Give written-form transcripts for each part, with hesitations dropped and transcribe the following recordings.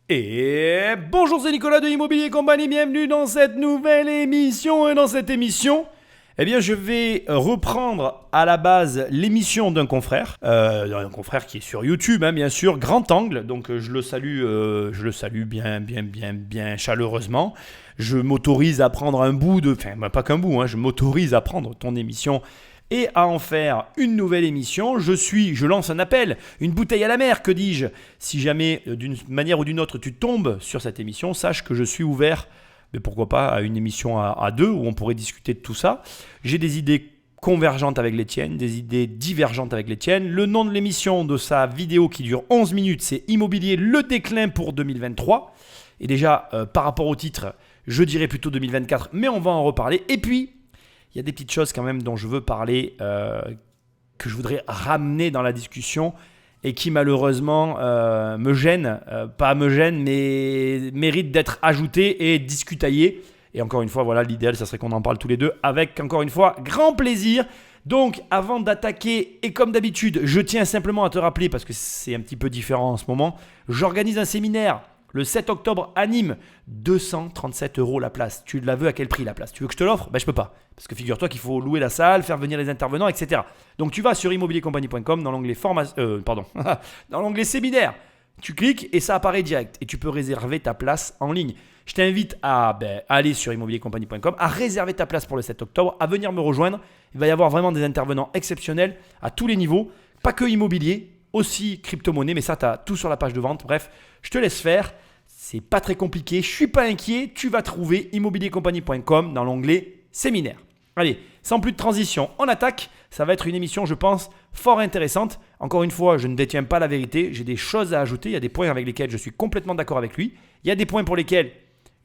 Et bonjour, c'est Nicolas de Immobilier Compagnie, bienvenue dans cette nouvelle émission. Et dans cette émission, je vais reprendre à la base l'émission d'un confrère qui est sur YouTube, bien sûr, Grand Angle. Donc je le salue bien chaleureusement. Je m'autorise à prendre un bout pas qu'un bout, je m'autorise à prendre ton émission et à en faire une nouvelle émission. Je lance un appel, une bouteille à la mer, que dis-je. Si jamais, d'une manière ou d'une autre, tu tombes sur cette émission, sache que je suis ouvert, mais pourquoi pas, à une émission à deux où on pourrait discuter de tout ça. J'ai des idées convergentes avec les tiennes, des idées divergentes avec les tiennes. Le nom de l'émission, de sa vidéo qui dure 11 minutes, c'est Immobilier, le déclin pour 2023. Et déjà, par rapport au titre, je dirais plutôt 2024, mais on va en reparler. Et puis, il y a des petites choses quand même dont je veux parler, que je voudrais ramener dans la discussion et qui malheureusement me gênent, mais méritent d'être ajoutées et discutaillées. Et encore une fois, voilà, l'idéal, ça serait qu'on en parle tous les deux avec, encore une fois, grand plaisir. Donc, avant d'attaquer, et comme d'habitude, je tiens simplement à te rappeler, parce que c'est un petit peu différent en ce moment, j'organise un séminaire le 7 octobre à Nîmes, 237 € la place. Tu la veux à quel prix la place? Tu veux que je te l'offre? Je peux pas. Parce que figure-toi qu'il faut louer la salle, faire venir les intervenants, etc. Donc tu vas sur immobiliercompagnie.com dans l'onglet dans l'onglet séminaire. Tu cliques et ça apparaît direct. Et tu peux réserver ta place en ligne. Je t'invite à aller sur immobiliercompagnie.com, à réserver ta place pour le 7 octobre, à venir me rejoindre. Il va y avoir vraiment des intervenants exceptionnels à tous les niveaux. Pas que immobilier, aussi crypto-monnaie, mais ça, tu as tout sur la page de vente. Bref, je te laisse faire. C'est pas très compliqué, je suis pas inquiet. Tu vas trouver immobiliercompagnie.com dans l'onglet séminaire. Allez, sans plus de transition, on attaque. Ça va être une émission, je pense, fort intéressante. Encore une fois, je ne détiens pas la vérité. J'ai des choses à ajouter. Il y a des points avec lesquels je suis complètement d'accord avec lui. Il y a des points pour lesquels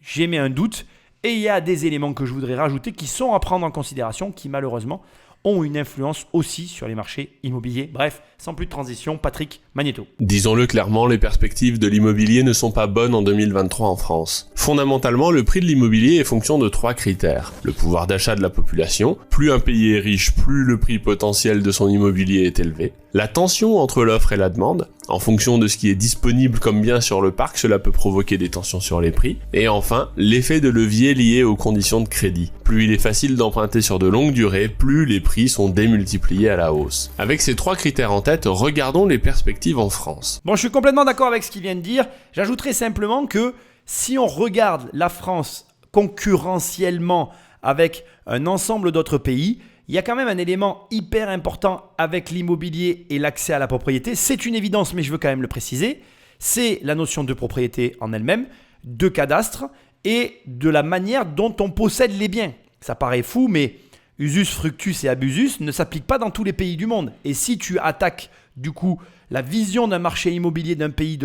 j'émets un doute. Et il y a des éléments que je voudrais rajouter qui sont à prendre en considération, qui malheureusement ont une influence aussi sur les marchés immobiliers. Bref, sans plus de transition, Patrick Magnéto. Disons-le clairement, les perspectives de l'immobilier ne sont pas bonnes en 2023 en France. Fondamentalement, le prix de l'immobilier est fonction de 3 critères. Le pouvoir d'achat de la population, plus un pays est riche, plus le prix potentiel de son immobilier est élevé. La tension entre l'offre et la demande, en fonction de ce qui est disponible comme bien sur le parc, cela peut provoquer des tensions sur les prix. Et enfin, l'effet de levier lié aux conditions de crédit. Plus il est facile d'emprunter sur de longues durées, plus les prix sont démultipliés à la hausse. Avec ces 3 critères en tête, regardons les perspectives en France. Bon, je suis complètement d'accord avec ce qu'il vient de dire. J'ajouterai simplement que si on regarde la France concurrentiellement avec un ensemble d'autres pays, il y a quand même un élément hyper important avec l'immobilier et l'accès à la propriété. C'est une évidence, mais je veux quand même le préciser. C'est la notion de propriété en elle-même, de cadastre et de la manière dont on possède les biens. Ça paraît fou, mais usus fructus et abusus ne s'appliquent pas dans tous les pays du monde. Et si tu attaques du coup la vision d'un marché immobilier d'un pays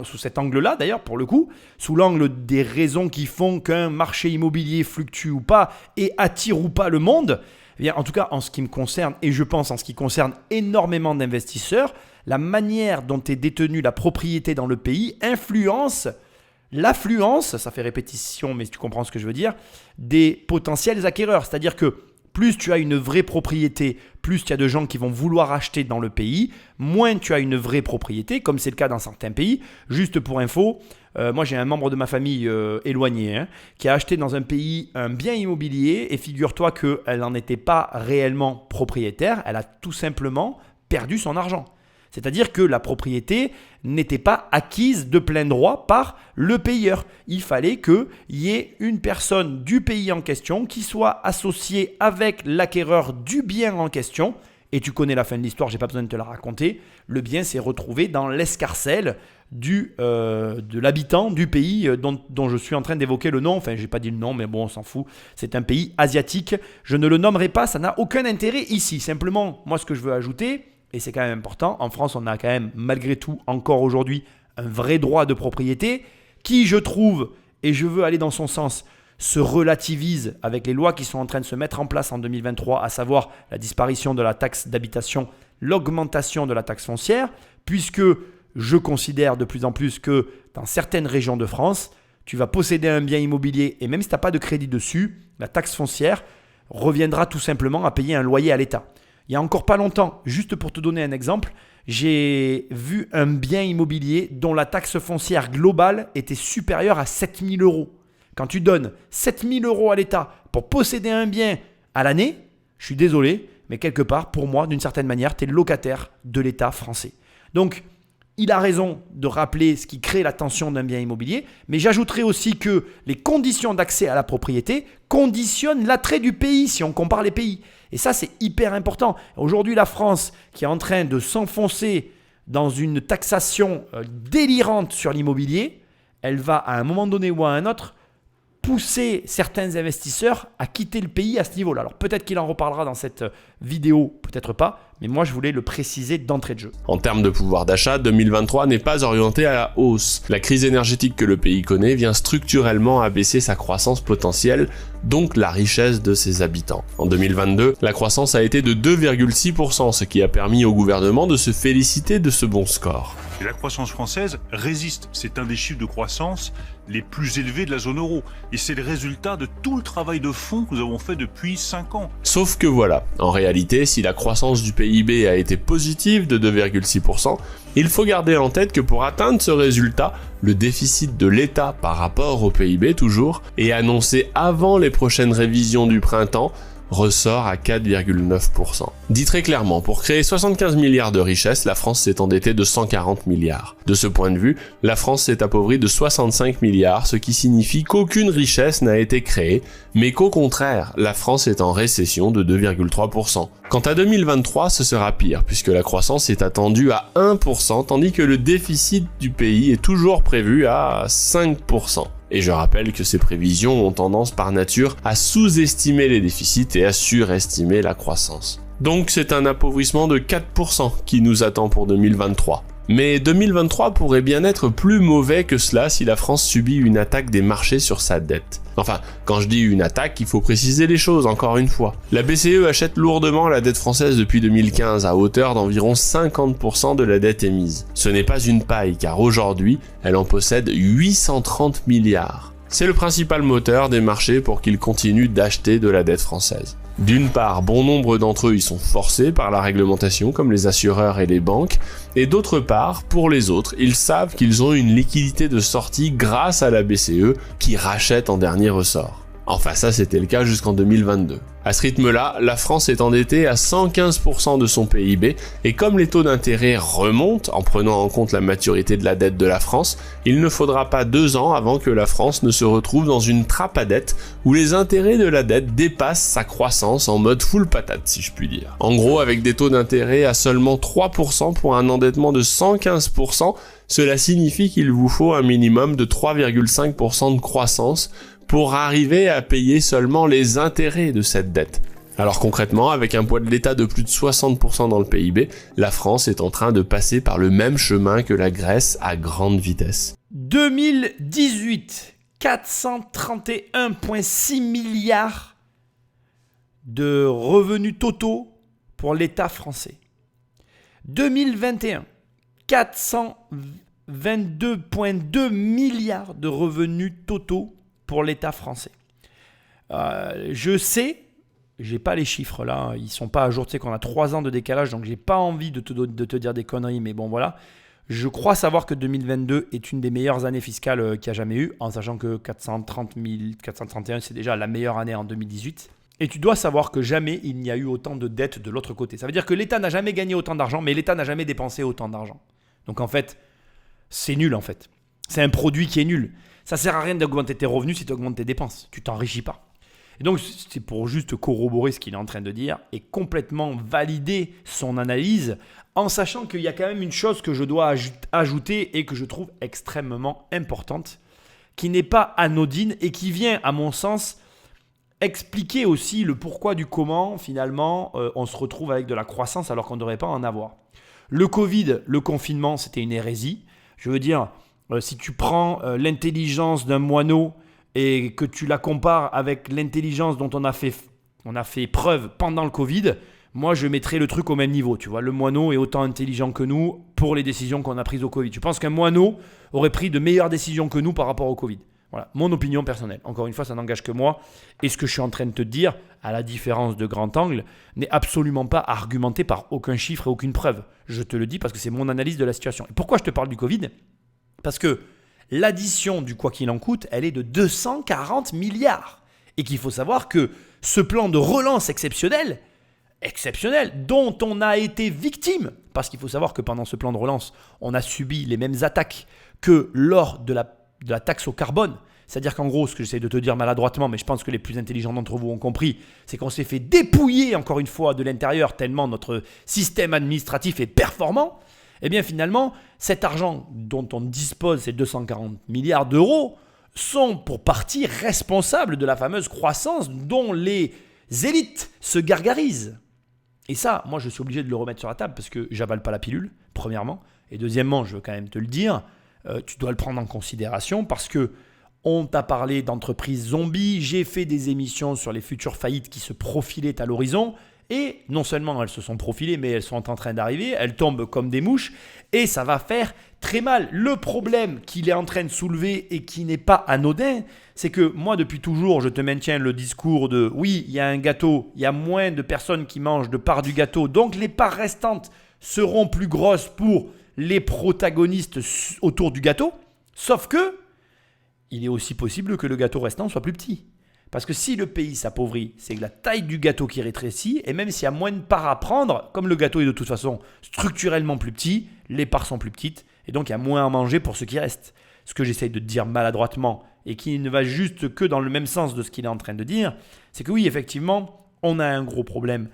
sous cet angle-là, d'ailleurs pour le coup, sous l'angle des raisons qui font qu'un marché immobilier fluctue ou pas et attire ou pas le monde, en tout cas en ce qui me concerne et je pense en ce qui concerne énormément d'investisseurs, la manière dont est détenue la propriété dans le pays influence l'affluence, ça fait répétition mais tu comprends ce que je veux dire, des potentiels acquéreurs. C'est-à-dire que plus tu as une vraie propriété, plus tu as de gens qui vont vouloir acheter dans le pays, moins tu as une vraie propriété, comme c'est le cas dans certains pays. Juste pour info, moi j'ai un membre de ma famille éloigné qui a acheté dans un pays un bien immobilier et figure-toi qu'elle n'en était pas réellement propriétaire, elle a tout simplement perdu son argent. C'est-à-dire que la propriété n'était pas acquise de plein droit par le payeur. Il fallait qu'il y ait une personne du pays en question qui soit associée avec l'acquéreur du bien en question. Et tu connais la fin de l'histoire, je n'ai pas besoin de te la raconter. Le bien s'est retrouvé dans l'escarcelle de l'habitant du pays dont je suis en train d'évoquer le nom. Enfin, je n'ai pas dit le nom, mais bon, on s'en fout. C'est un pays asiatique. Je ne le nommerai pas, ça n'a aucun intérêt ici. Simplement, moi, ce que je veux ajouter, et c'est quand même important, en France, on a quand même, malgré tout, encore aujourd'hui, un vrai droit de propriété qui, je trouve, et je veux aller dans son sens, se relativise avec les lois qui sont en train de se mettre en place en 2023, à savoir la disparition de la taxe d'habitation, l'augmentation de la taxe foncière, puisque je considère de plus en plus que dans certaines régions de France, tu vas posséder un bien immobilier et même si tu n'as pas de crédit dessus, la taxe foncière reviendra tout simplement à payer un loyer à l'État. Il y a encore pas longtemps, juste pour te donner un exemple, j'ai vu un bien immobilier dont la taxe foncière globale était supérieure à 7 000 euros. Quand tu donnes 7 000 euros à l'État pour posséder un bien à l'année, je suis désolé, mais quelque part, pour moi, d'une certaine manière, tu es locataire de l'État français. Donc, il a raison de rappeler ce qui crée la tension d'un bien immobilier, mais j'ajouterai aussi que les conditions d'accès à la propriété conditionnent l'attrait du pays si on compare les pays. Et ça, c'est hyper important. Aujourd'hui, la France qui est en train de s'enfoncer dans une taxation délirante sur l'immobilier, elle va à un moment donné ou à un autre pousser certains investisseurs à quitter le pays à ce niveau-là. Alors peut-être qu'il en reparlera dans cette vidéo, peut-être pas, mais moi je voulais le préciser d'entrée de jeu. En termes de pouvoir d'achat, 2023 n'est pas orienté à la hausse. La crise énergétique que le pays connaît vient structurellement abaisser sa croissance potentielle, donc la richesse de ses habitants. En 2022, la croissance a été de 2,6%, ce qui a permis au gouvernement de se féliciter de ce bon score. Et la croissance française résiste. C'est un des chiffres de croissance les plus élevés de la zone euro. Et c'est le résultat de tout le travail de fond que nous avons fait depuis 5 ans. Sauf que voilà, en réalité, si la croissance du PIB a été positive de 2,6%, il faut garder en tête que pour atteindre ce résultat, le déficit de l'État par rapport au PIB toujours, et annoncé avant les prochaines révisions du printemps, ressort à 4,9%. Dit très clairement, pour créer 75 milliards de richesses, la France s'est endettée de 140 milliards. De ce point de vue, la France s'est appauvrie de 65 milliards, ce qui signifie qu'aucune richesse n'a été créée, mais qu'au contraire, la France est en récession de 2,3%. Quant à 2023, ce sera pire, puisque la croissance est attendue à 1%, tandis que le déficit du pays est toujours prévu à 5%. Et je rappelle que ces prévisions ont tendance par nature à sous-estimer les déficits et à surestimer la croissance. Donc c'est un appauvrissement de 4% qui nous attend pour 2023. Mais 2023 pourrait bien être plus mauvais que cela si la France subit une attaque des marchés sur sa dette. Enfin, quand je dis une attaque, il faut préciser les choses encore une fois. La BCE achète lourdement la dette française depuis 2015 à hauteur d'environ 50% de la dette émise. Ce n'est pas une paille car aujourd'hui, elle en possède 830 milliards. C'est le principal moteur des marchés pour qu'ils continuent d'acheter de la dette française. D'une part, bon nombre d'entre eux y sont forcés par la réglementation, comme les assureurs et les banques, et d'autre part, pour les autres, ils savent qu'ils ont une liquidité de sortie grâce à la BCE qui rachète en dernier ressort. Enfin ça c'était le cas jusqu'en 2022. À ce rythme-là, la France est endettée à 115% de son PIB et comme les taux d'intérêt remontent en prenant en compte la maturité de la dette de la France, il ne faudra pas 2 ans avant que la France ne se retrouve dans une trappe à dette où les intérêts de la dette dépassent sa croissance en mode full patate si je puis dire. En gros, avec des taux d'intérêt à seulement 3% pour un endettement de 115%, cela signifie qu'il vous faut un minimum de 3,5% de croissance pour arriver à payer seulement les intérêts de cette dette. Alors concrètement, avec un poids de l'État de plus de 60% dans le PIB, la France est en train de passer par le même chemin que la Grèce à grande vitesse. 2018, 431,6 milliards de revenus totaux pour l'État français. 2021, 422,2 milliards de revenus totaux pour l'État français. Je sais, j'ai pas les chiffres là, ils sont pas à jour, tu sais qu'on a 3 ans de décalage, donc j'ai pas envie de te dire des conneries, mais bon voilà. Je crois savoir que 2022 est une des meilleures années fiscales qu'il y a jamais eu, en sachant que 431 c'est déjà la meilleure année en 2018. Et tu dois savoir que jamais il n'y a eu autant de dettes de l'autre côté. Ça veut dire que l'État n'a jamais gagné autant d'argent, mais l'État n'a jamais dépensé autant d'argent. Donc en fait, c'est nul en fait. C'est un produit qui est nul. Ça sert à rien d'augmenter tes revenus si tu augmentes tes dépenses. Tu t'enrichis pas. Et donc, c'est pour juste corroborer ce qu'il est en train de dire et complètement valider son analyse en sachant qu'il y a quand même une chose que je dois ajouter et que je trouve extrêmement importante, qui n'est pas anodine et qui vient, à mon sens, expliquer aussi le pourquoi du comment, finalement, on se retrouve avec de la croissance alors qu'on ne devrait pas en avoir. Le Covid, le confinement, c'était une hérésie. Je veux dire, si tu prends l'intelligence d'un moineau et que tu la compares avec l'intelligence dont on a fait preuve pendant le Covid, moi je mettrais le truc au même niveau. Tu vois, le moineau est autant intelligent que nous pour les décisions qu'on a prises au Covid. Tu penses qu'un moineau aurait pris de meilleures décisions que nous par rapport au Covid? Voilà, mon opinion personnelle. Encore une fois, ça n'engage que moi. Et ce que je suis en train de te dire, à la différence de Grand Angle, n'est absolument pas argumenté par aucun chiffre et aucune preuve. Je te le dis parce que c'est mon analyse de la situation. Et pourquoi je te parle du Covid ? Parce que l'addition du quoi qu'il en coûte, elle est de 240 milliards. Et qu'il faut savoir que ce plan de relance exceptionnel, dont on a été victime, parce qu'il faut savoir que pendant ce plan de relance, on a subi les mêmes attaques que lors de la taxe au carbone. C'est-à-dire qu'en gros, ce que j'essaie de te dire maladroitement, mais je pense que les plus intelligents d'entre vous ont compris, c'est qu'on s'est fait dépouiller encore une fois de l'intérieur tellement notre système administratif est performant. Eh bien finalement, cet argent dont on dispose, ces 240 milliards d'euros, sont pour partie responsables de la fameuse croissance dont les élites se gargarisent. Et ça, moi je suis obligé de le remettre sur la table parce que j'avale pas la pilule, premièrement. Et deuxièmement, je veux quand même te le dire, tu dois le prendre en considération parce que on t'a parlé d'entreprises zombies, j'ai fait des émissions sur les futures faillites qui se profilaient à l'horizon et non seulement elles se sont profilées mais elles sont en train d'arriver, elles tombent comme des mouches et ça va faire très mal. Le problème qu'il est en train de soulever et qui n'est pas anodin, c'est que moi depuis toujours je te maintiens le discours de oui, il y a un gâteau, il y a moins de personnes qui mangent de parts du gâteau, donc les parts restantes seront plus grosses pour les protagonistes autour du gâteau, sauf que il est aussi possible que le gâteau restant soit plus petit. Parce que si le pays s'appauvrit, c'est que la taille du gâteau qui rétrécit, et même s'il y a moins de parts à prendre, comme le gâteau est de toute façon structurellement plus petit, les parts sont plus petites, et donc il y a moins à manger pour ce qui reste. Ce que j'essaye de dire maladroitement, et qui ne va juste que dans le même sens de ce qu'il est en train de dire, c'est que oui, effectivement, on a un gros problème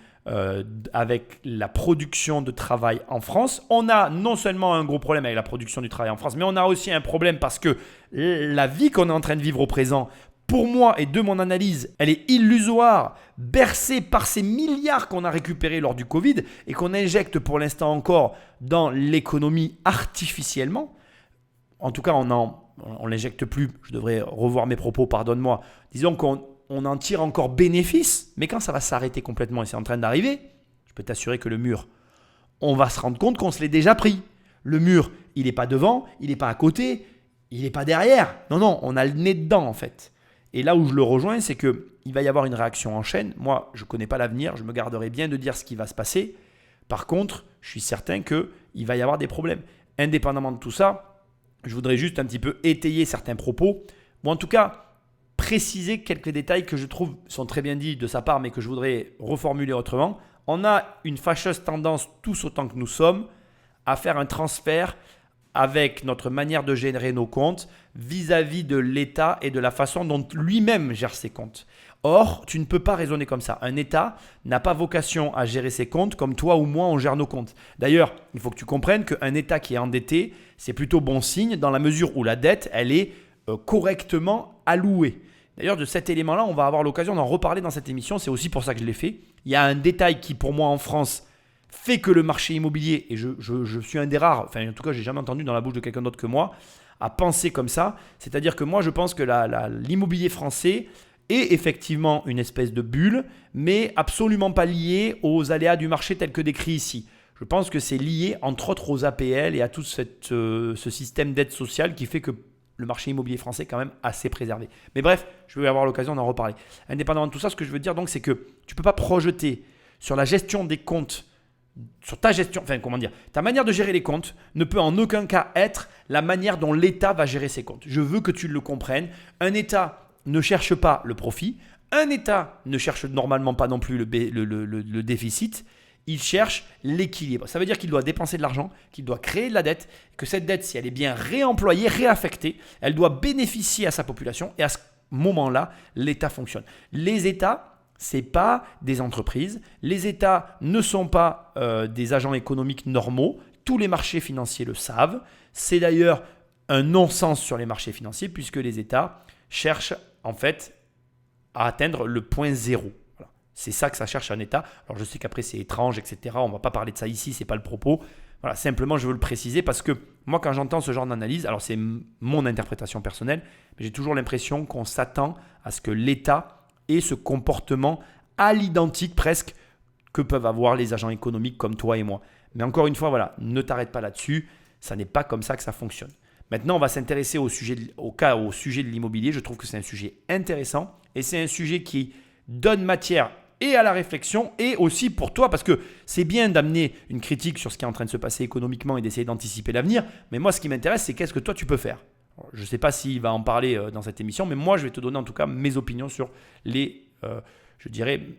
avec la production de travail en France. On a non seulement un gros problème avec la production du travail en France, mais on a aussi un problème parce que la vie qu'on est en train de vivre au présent, pour moi et de mon analyse, elle est illusoire, bercée par ces milliards qu'on a récupérés lors du Covid et qu'on injecte pour l'instant encore dans l'économie artificiellement. En tout cas, on ne l'injecte plus. Je devrais revoir mes propos, pardonne-moi. Disons qu'on en tire encore bénéfice, mais quand ça va s'arrêter complètement et c'est en train d'arriver, je peux t'assurer que le mur, on va se rendre compte qu'on se l'est déjà pris. Le mur, il n'est pas devant, il n'est pas à côté, il n'est pas derrière. Non, on a le nez dedans en fait. Et là où je le rejoins, c'est qu'il va y avoir une réaction en chaîne. Moi, je ne connais pas l'avenir, je me garderai bien de dire ce qui va se passer. Par contre, je suis certain qu'il va y avoir des problèmes. Indépendamment de tout ça, je voudrais juste un petit peu étayer certains propos, ou en tout cas préciser quelques détails que je trouve sont très bien dits de sa part, mais que je voudrais reformuler autrement. On a une fâcheuse tendance, tous autant que nous sommes, à faire un transfert avec notre manière de générer nos comptes vis-à-vis de l'État et de la façon dont lui-même gère ses comptes. Or, tu ne peux pas raisonner comme ça. Un État n'a pas vocation à gérer ses comptes comme toi ou moi on gère nos comptes. D'ailleurs, il faut que tu comprennes qu'un État qui est endetté, c'est plutôt bon signe dans la mesure où la dette, elle est correctement allouée. D'ailleurs, de cet élément-là, on va avoir l'occasion d'en reparler dans cette émission. C'est aussi pour ça que je l'ai fait. Il y a un détail qui, pour moi, en France, fait que le marché immobilier, et je suis un des rares, enfin en tout cas, je n'ai jamais entendu dans la bouche de quelqu'un d'autre que moi, à penser comme ça. C'est-à-dire que moi, je pense que l'immobilier français est effectivement une espèce de bulle, mais absolument pas lié aux aléas du marché tel que décrit ici. Je pense que c'est lié, entre autres, aux APL et à tout ce système d'aide sociale qui fait que le marché immobilier français est quand même assez préservé. Mais bref, je vais avoir l'occasion d'en reparler. Indépendamment de tout ça, ce que je veux dire donc, c'est que tu ne peux pas projeter sur la gestion des comptes, sur ta gestion, ta manière de gérer les comptes ne peut en aucun cas être la manière dont l'État va gérer ses comptes. Je veux que tu le comprennes. Un État ne cherche pas le profit. Un État ne cherche normalement pas non plus le déficit. Il cherche l'équilibre. Ça veut dire qu'il doit dépenser de l'argent, qu'il doit créer de la dette, que cette dette, si elle est bien réemployée, réaffectée, elle doit bénéficier à sa population et à ce moment-là, l'État fonctionne. Les États, ce n'est pas des entreprises. Les États ne sont pas des agents économiques normaux. Tous les marchés financiers le savent. C'est d'ailleurs un non-sens sur les marchés financiers puisque les États cherchent en fait à atteindre le point zéro. C'est ça que ça cherche un État. Alors je sais qu'après c'est étrange, etc. On ne va pas parler de ça ici, ce n'est pas le propos. Voilà, simplement je veux le préciser parce que moi quand j'entends ce genre d'analyse, alors c'est mon interprétation personnelle, mais j'ai toujours l'impression qu'on s'attend à ce que l'État ait ce comportement à l'identique presque que peuvent avoir les agents économiques comme toi et moi. Mais encore une fois, voilà, ne t'arrête pas là-dessus, ça n'est pas comme ça que ça fonctionne. Maintenant, on va s'intéresser au sujet de l'immobilier. Je trouve que c'est un sujet intéressant et c'est un sujet qui donne matière et à la réflexion et aussi pour toi, parce que c'est bien d'amener une critique sur ce qui est en train de se passer économiquement et d'essayer d'anticiper l'avenir. Mais moi, ce qui m'intéresse, c'est qu'est-ce que toi, tu peux faire. Je ne sais pas s'il va en parler dans cette émission, mais moi, je vais te donner en tout cas mes opinions sur les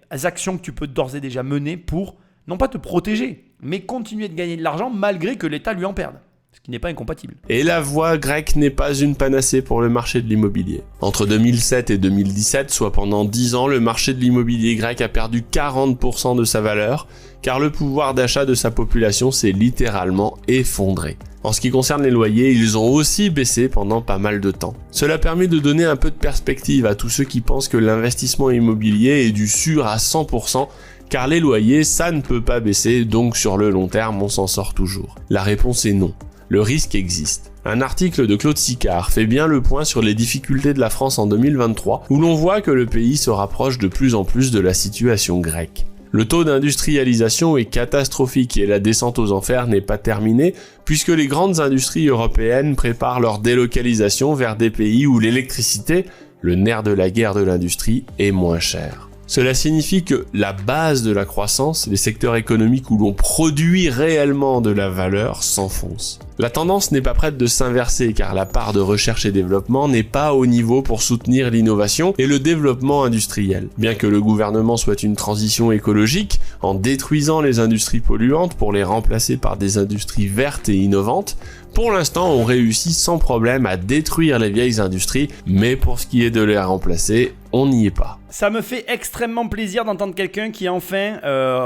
actions que tu peux d'ores et déjà mener pour, non pas te protéger, mais continuer de gagner de l'argent malgré que l'État lui en perde. Ce qui n'est pas incompatible. Et la voie grecque n'est pas une panacée pour le marché de l'immobilier. Entre 2007 et 2017, soit pendant 10 ans, le marché de l'immobilier grec a perdu 40% de sa valeur, car le pouvoir d'achat de sa population s'est littéralement effondré. En ce qui concerne les loyers, ils ont aussi baissé pendant pas mal de temps. Cela permet de donner un peu de perspective à tous ceux qui pensent que l'investissement immobilier est du sûr à 100%, car les loyers, ça ne peut pas baisser, donc sur le long terme, on s'en sort toujours. La réponse est non. Le risque existe. Un article de Claude Sicard fait bien le point sur les difficultés de la France en 2023, où l'on voit que le pays se rapproche de plus en plus de la situation grecque. Le taux d'industrialisation est catastrophique et la descente aux enfers n'est pas terminée, puisque les grandes industries européennes préparent leur délocalisation vers des pays où l'électricité, le nerf de la guerre de l'industrie, est moins chère. Cela signifie que la base de la croissance, les secteurs économiques où l'on produit réellement de la valeur, s'enfonce. La tendance n'est pas prête de s'inverser car la part de recherche et développement n'est pas au niveau pour soutenir l'innovation et le développement industriel. Bien que le gouvernement souhaite une transition écologique en détruisant les industries polluantes pour les remplacer par des industries vertes et innovantes, pour l'instant, on réussit sans problème à détruire les vieilles industries, mais pour ce qui est de les remplacer, on n'y est pas. Ça me fait extrêmement plaisir d'entendre quelqu'un qui enfin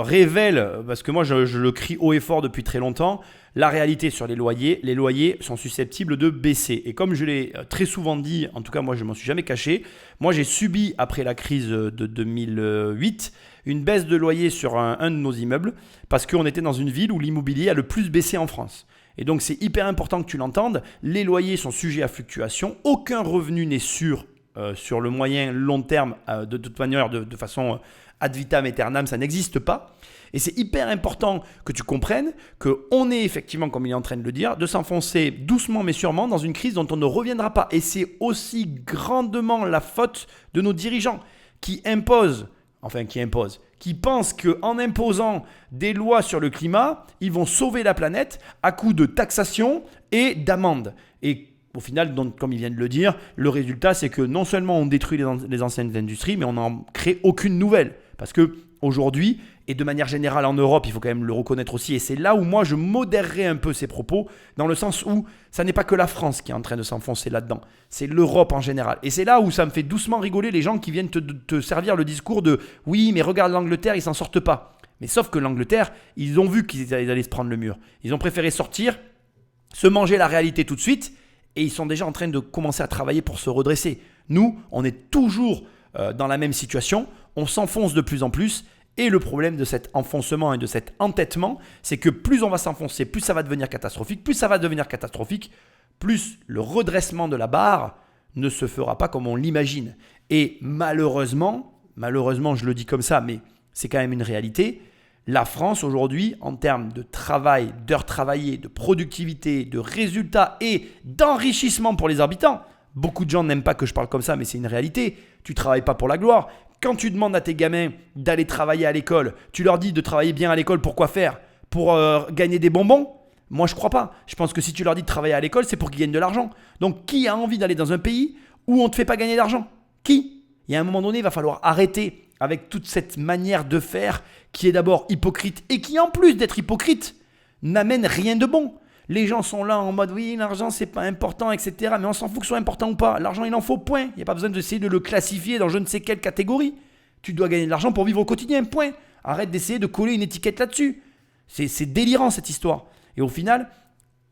révèle, parce que moi je le crie haut et fort depuis très longtemps, la réalité sur les loyers sont susceptibles de baisser. Et comme je l'ai très souvent dit, en tout cas moi je ne m'en suis jamais caché, moi j'ai subi après la crise de 2008 une baisse de loyer sur un de nos immeubles, parce qu'on était dans une ville où l'immobilier a le plus baissé en France. Et donc c'est hyper important que tu l'entendes, les loyers sont sujets à fluctuation, aucun revenu n'est sûr sur le moyen long terme, de toute manière de façon ad vitam aeternam, ça n'existe pas. Et c'est hyper important que tu comprennes qu'on est effectivement, comme il est en train de le dire, de s'enfoncer doucement mais sûrement dans une crise dont on ne reviendra pas. Et c'est aussi grandement la faute de nos dirigeants qui pensent qu'en imposant des lois sur le climat, ils vont sauver la planète à coup de taxation et d'amendes. Et au final, donc, comme il vient de le dire, le résultat, c'est que non seulement on détruit les anciennes industries, mais on n'en crée aucune nouvelle. Parce qu'aujourd'hui, et de manière générale en Europe, il faut quand même le reconnaître aussi, et c'est là où moi je modérerai un peu ces propos, dans le sens où ça n'est pas que la France qui est en train de s'enfoncer là-dedans, c'est l'Europe en général. Et c'est là où ça me fait doucement rigoler les gens qui viennent te servir le discours de « oui, mais regarde l'Angleterre, ils s'en sortent pas ». Mais sauf que l'Angleterre, ils ont vu qu'ils allaient se prendre le mur. Ils ont préféré sortir, se manger la réalité tout de suite, et ils sont déjà en train de commencer à travailler pour se redresser. Nous, on est toujours dans la même situation, on s'enfonce de plus en plus, et le problème de cet enfoncement et de cet entêtement, c'est que plus on va s'enfoncer, plus ça va devenir catastrophique, plus le redressement de la barre ne se fera pas comme on l'imagine. Et malheureusement, je le dis comme ça, mais c'est quand même une réalité, la France aujourd'hui, en termes de travail, d'heures travaillées, de productivité, de résultats et d'enrichissement pour les habitants, beaucoup de gens n'aiment pas que je parle comme ça, mais c'est une réalité. Tu ne travailles pas pour la gloire. Quand tu demandes à tes gamins d'aller travailler à l'école, tu leur dis de travailler bien à l'école, pourquoi faire ? Pour gagner des bonbons ? Moi, je ne crois pas. Je pense que si tu leur dis de travailler à l'école, c'est pour qu'ils gagnent de l'argent. Donc, qui a envie d'aller dans un pays où on ne te fait pas gagner d'argent ? Qui ? Il y a un moment donné, il va falloir arrêter avec toute cette manière de faire qui est d'abord hypocrite et qui, en plus d'être hypocrite, n'amène rien de bon. Les gens sont là en mode oui, l'argent c'est pas important, etc. Mais on s'en fout que ce soit important ou pas. L'argent il en faut, point. Il n'y a pas besoin d'essayer de le classifier dans je ne sais quelle catégorie. Tu dois gagner de l'argent pour vivre au quotidien, point. Arrête d'essayer de coller une étiquette là-dessus. C'est délirant cette histoire. Et au final,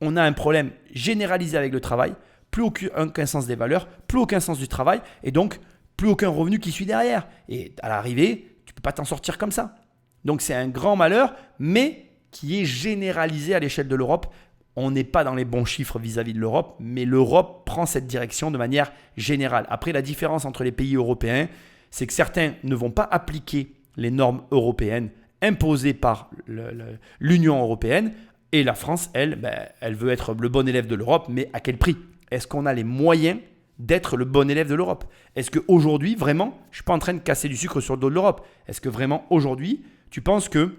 on a un problème généralisé avec le travail. Plus aucun sens des valeurs, plus aucun sens du travail. Et donc, plus aucun revenu qui suit derrière. Et à l'arrivée, tu ne peux pas t'en sortir comme ça. Donc c'est un grand malheur, mais qui est généralisé à l'échelle de l'Europe. On n'est pas dans les bons chiffres vis-à-vis de l'Europe, mais l'Europe prend cette direction de manière générale. Après, la différence entre les pays européens, c'est que certains ne vont pas appliquer les normes européennes imposées par l'Union européenne Et la France, elle, elle veut être le bon élève de l'Europe, mais à quel prix ? Est-ce qu'on a les moyens d'être le bon élève de l'Europe ? Est-ce qu'aujourd'hui, vraiment, je ne suis pas en train de casser du sucre sur le dos de l'Europe. Est-ce que vraiment, aujourd'hui, tu penses que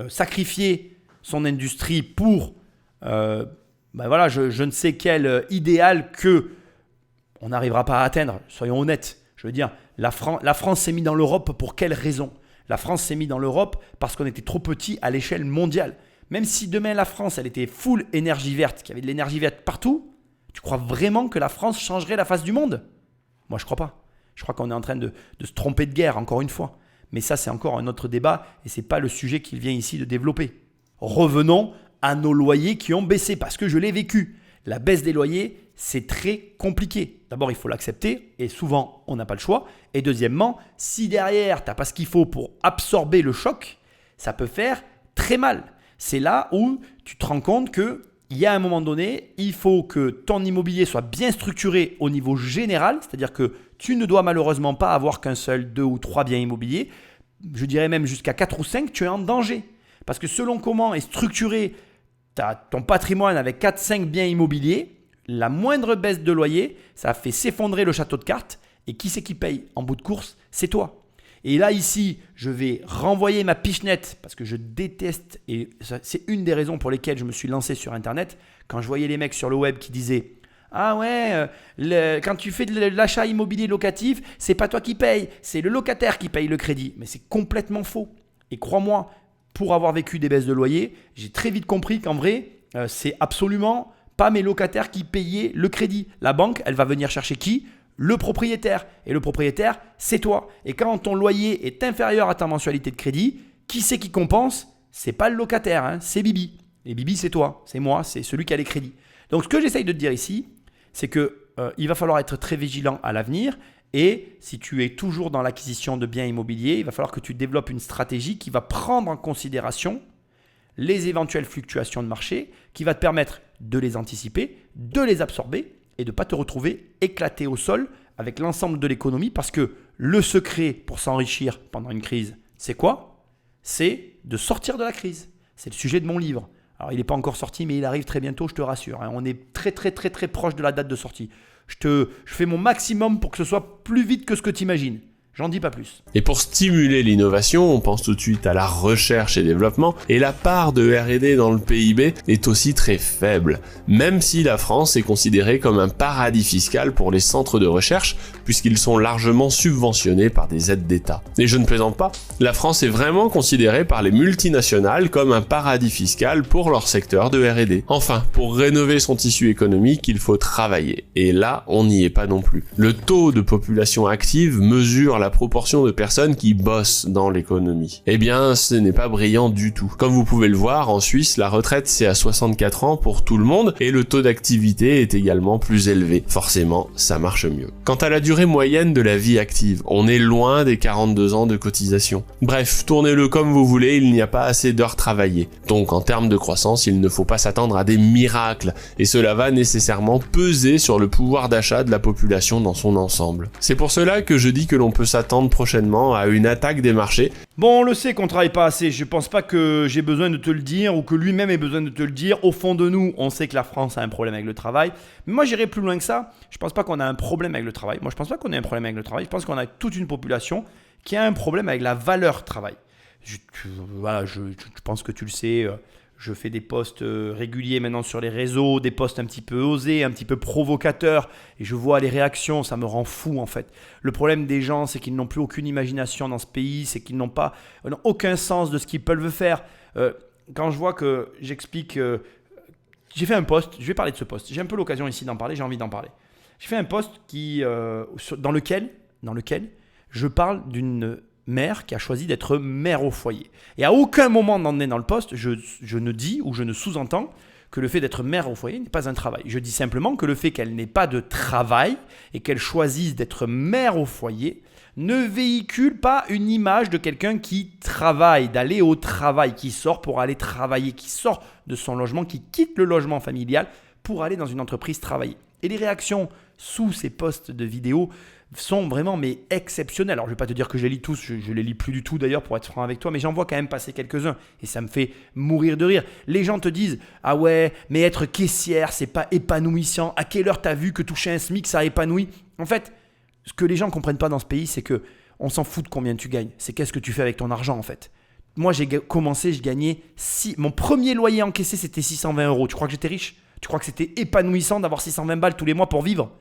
sacrifier son industrie pour je ne sais quel idéal que on n'arrivera pas à atteindre, soyons honnêtes. Je veux dire, la France s'est mise dans l'Europe pour quelle raison ? La France s'est mise dans l'Europe parce qu'on était trop petit à l'échelle mondiale. Même si demain la France, elle était full énergie verte, qu'il y avait de l'énergie verte partout, tu crois vraiment que la France changerait la face du monde ? Moi, je ne crois pas. Je crois qu'on est en train de se tromper de guerre, encore une fois. Mais ça, c'est encore un autre débat et ce n'est pas le sujet qu'il vient ici de développer. Revenons à nos loyers qui ont baissé parce que je l'ai vécu. La baisse des loyers, c'est très compliqué. D'abord, il faut l'accepter et souvent, on n'a pas le choix. Et deuxièmement, si derrière, tu n'as pas ce qu'il faut pour absorber le choc, ça peut faire très mal. C'est là où tu te rends compte qu'il y a un moment donné, il faut que ton immobilier soit bien structuré au niveau général, c'est-à-dire que tu ne dois malheureusement pas avoir qu'un seul, 2 ou 3 biens immobiliers. Je dirais même jusqu'à 4 ou 5, tu es en danger. Parce que selon comment est structuré ton patrimoine avec 4-5 biens immobiliers, la moindre baisse de loyer, ça fait s'effondrer le château de cartes. Et qui c'est qui paye en bout de course ? C'est toi. Et là, ici, je vais renvoyer ma pichenette parce que je déteste, et c'est une des raisons pour lesquelles je me suis lancé sur Internet, quand je voyais les mecs sur le web qui disaient « Ah ouais, quand tu fais de l'achat immobilier locatif, c'est pas toi qui paye, c'est le locataire qui paye le crédit. » Mais c'est complètement faux. Et crois-moi, pour avoir vécu des baisses de loyer, j'ai très vite compris qu'en vrai, c'est absolument pas mes locataires qui payaient le crédit. La banque, elle va venir chercher qui ? Le propriétaire. Et le propriétaire, c'est toi. Et quand ton loyer est inférieur à ta mensualité de crédit, qui c'est qui compense ? C'est pas le locataire, hein, c'est Bibi. Et Bibi, c'est toi, c'est moi, c'est celui qui a les crédits. Donc, ce que j'essaye de te dire ici, c'est qu'il va falloir être très vigilant à l'avenir. Et si tu es toujours dans l'acquisition de biens immobiliers, il va falloir que tu développes une stratégie qui va prendre en considération les éventuelles fluctuations de marché, qui va te permettre de les anticiper, de les absorber et de ne pas te retrouver éclaté au sol avec l'ensemble de l'économie, parce que le secret pour s'enrichir pendant une crise, c'est quoi ? C'est de sortir de la crise. C'est le sujet de mon livre. Alors, il n'est pas encore sorti, mais il arrive très bientôt, je te rassure. On est très, très, très, très proche de la date de sortie. Je fais mon maximum pour que ce soit plus vite que ce que tu imagines. J'en dis pas plus. Et pour stimuler l'innovation, on pense tout de suite à la recherche et développement, et la part de R&D dans le PIB est aussi très faible, même si la France est considérée comme un paradis fiscal pour les centres de recherche, puisqu'ils sont largement subventionnés par des aides d'État. Et je ne plaisante pas, la France est vraiment considérée par les multinationales comme un paradis fiscal pour leur secteur de R&D. Enfin, pour rénover son tissu économique, il faut travailler, et là, on n'y est pas non plus. Le taux de population active mesure la proportion de personnes qui bossent dans l'économie. Eh bien, ce n'est pas brillant du tout. Comme vous pouvez le voir, en Suisse, la retraite c'est à 64 ans pour tout le monde et le taux d'activité est également plus élevé. Forcément, ça marche mieux. Quant à la durée moyenne de la vie active, on est loin des 42 ans de cotisation. Bref, tournez-le comme vous voulez, il n'y a pas assez d'heures travaillées. Donc, en termes de croissance, il ne faut pas s'attendre à des miracles et cela va nécessairement peser sur le pouvoir d'achat de la population dans son ensemble. C'est pour cela que je dis que l'on peut s'attendre prochainement à une attaque des marchés. Bon, on le sait qu'on travaille pas assez. Je pense pas que j'ai besoin de te le dire ou que lui-même ait besoin de te le dire. Au fond de nous, on sait que la France a un problème avec le travail. Mais moi, j'irai plus loin que ça. Je pense pas qu'on a un problème avec le travail. Moi, je pense pas qu'on ait un problème avec le travail. Je pense qu'on a toute une population qui a un problème avec la valeur travail. Je pense que tu le sais. Je fais des posts réguliers maintenant sur les réseaux, des posts un petit peu osés, un petit peu provocateurs. Et je vois les réactions, ça me rend fou en fait. Le problème des gens, c'est qu'ils n'ont plus aucune imagination dans ce pays, c'est qu'ils n'ont aucun sens de ce qu'ils peuvent faire. Quand je vois que j'explique... j'ai fait un post, je vais parler de ce post. J'ai un peu l'occasion ici d'en parler, j'ai envie d'en parler. J'ai fait un post dans lequel je parle d'une mère qui a choisi d'être mère au foyer. Et à aucun moment donné dans le post, je ne dis ou je ne sous-entends que le fait d'être mère au foyer n'est pas un travail. Je dis simplement que le fait qu'elle n'ait pas de travail et qu'elle choisisse d'être mère au foyer ne véhicule pas une image de quelqu'un qui travaille, d'aller au travail, qui sort pour aller travailler, qui sort de son logement, qui quitte le logement familial pour aller dans une entreprise travailler. Et les réactions sous ces posts de vidéos sont vraiment exceptionnels. Alors je ne vais pas te dire que je les lis tous, je les lis plus du tout d'ailleurs pour être franc avec toi, mais j'en vois quand même passer quelques-uns et ça me fait mourir de rire. Les gens te disent « Ah ouais, mais être caissière, c'est pas épanouissant. À quelle heure t'as vu que toucher un SMIC, ça épanouit ?» En fait, ce que les gens ne comprennent pas dans ce pays, c'est que on s'en fout de combien tu gagnes. C'est qu'est-ce que tu fais avec ton argent en fait. Moi, j'ai commencé, je gagnais mon premier loyer encaissé, c'était 620 €. Tu crois que j'étais riche ? Tu crois que c'était épanouissant d'avoir 620 balles tous les mois pour vivre ?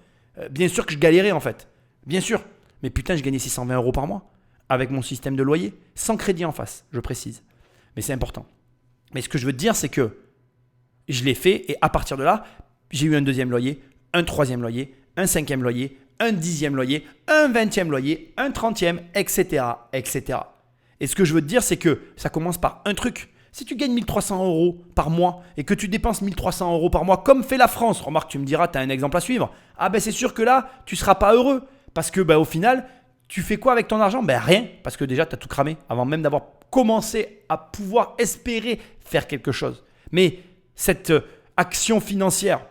Bien sûr que je galérais en fait. Bien sûr. Mais putain, je gagnais 620 € par mois avec mon système de loyer, sans crédit en face, je précise. Mais c'est important. Mais ce que je veux te dire, c'est que je l'ai fait et à partir de là, j'ai eu un deuxième loyer, un troisième loyer, un cinquième loyer, un 10e loyer, un 20e loyer, un 30e, etc., etc. Et ce que je veux te dire, c'est que ça commence par un truc. Si tu gagnes 1300 € par mois et que tu dépenses 1300 € par mois, comme fait la France, remarque, tu me diras, tu as un exemple à suivre. Ah ben c'est sûr que là, tu ne seras pas heureux. Parce que au final, tu fais quoi avec ton argent ? Rien. Parce que déjà, tu as tout cramé avant même d'avoir commencé à pouvoir espérer faire quelque chose. Mais cette action financière,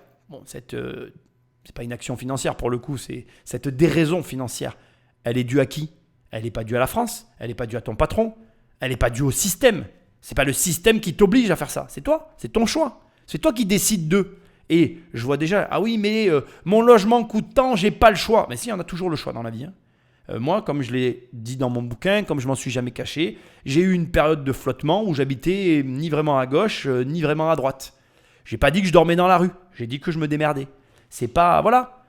c'est pas une action financière pour le coup, c'est cette déraison financière. Elle est due à qui ? Elle n'est pas due à la France, elle n'est pas due à ton patron, elle n'est pas due au système. C'est pas le système qui t'oblige à faire ça, c'est toi, c'est ton choix. C'est toi qui décides d'eux. Et je vois déjà, ah oui, mais mon logement coûte tant, j'ai pas le choix. Mais si, on a toujours le choix dans la vie. Moi, comme je l'ai dit dans mon bouquin, comme je m'en suis jamais caché, j'ai eu une période de flottement où j'habitais ni vraiment à gauche, ni vraiment à droite. J'ai pas dit que je dormais dans la rue, j'ai dit que je me démerdais. C'est pas, voilà,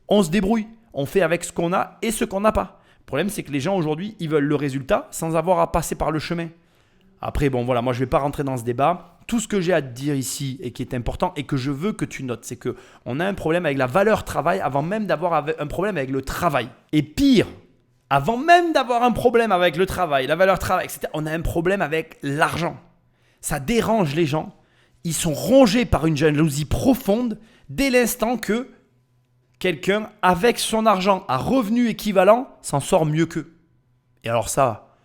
on se débrouille, on fait avec ce qu'on a et ce qu'on n'a pas. Le problème, c'est que les gens aujourd'hui, ils veulent le résultat sans avoir à passer par le chemin. Après, moi je ne vais pas rentrer dans ce débat. Tout ce que j'ai à te dire ici et qui est important et que je veux que tu notes, c'est qu'on a un problème avec la valeur travail avant même d'avoir un problème avec le travail. Et pire, avant même d'avoir un problème avec le travail, la valeur travail, etc., on a un problème avec l'argent. Ça dérange les gens. Ils sont rongés par une jalousie profonde dès l'instant que quelqu'un, avec son argent à revenu équivalent, s'en sort mieux qu'eux. Et alors ça,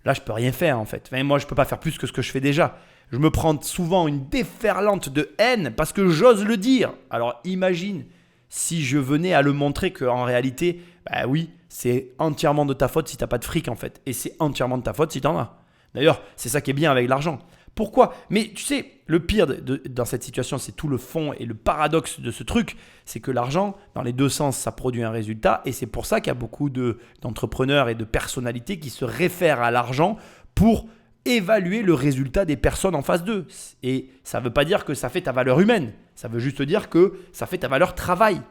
là, je peux rien faire en fait. Moi, je peux pas faire plus que ce que je fais déjà. Je me prends souvent une déferlante de haine parce que j'ose le dire. Alors imagine si je venais à le montrer qu'en réalité, oui, c'est entièrement de ta faute si tu n'as pas de fric en fait. Et c'est entièrement de ta faute si tu en as. D'ailleurs, c'est ça qui est bien avec l'argent. Pourquoi ? Mais tu sais, le pire dans cette situation, c'est tout le fond et le paradoxe de ce truc, c'est que l'argent, dans les deux sens, ça produit un résultat. Et c'est pour ça qu'il y a beaucoup d'entrepreneurs et de personnalités qui se réfèrent à l'argent pour évaluer le résultat des personnes en face d'eux. Et ça ne veut pas dire que ça fait ta valeur humaine. Ça veut juste dire que ça fait ta valeur travail.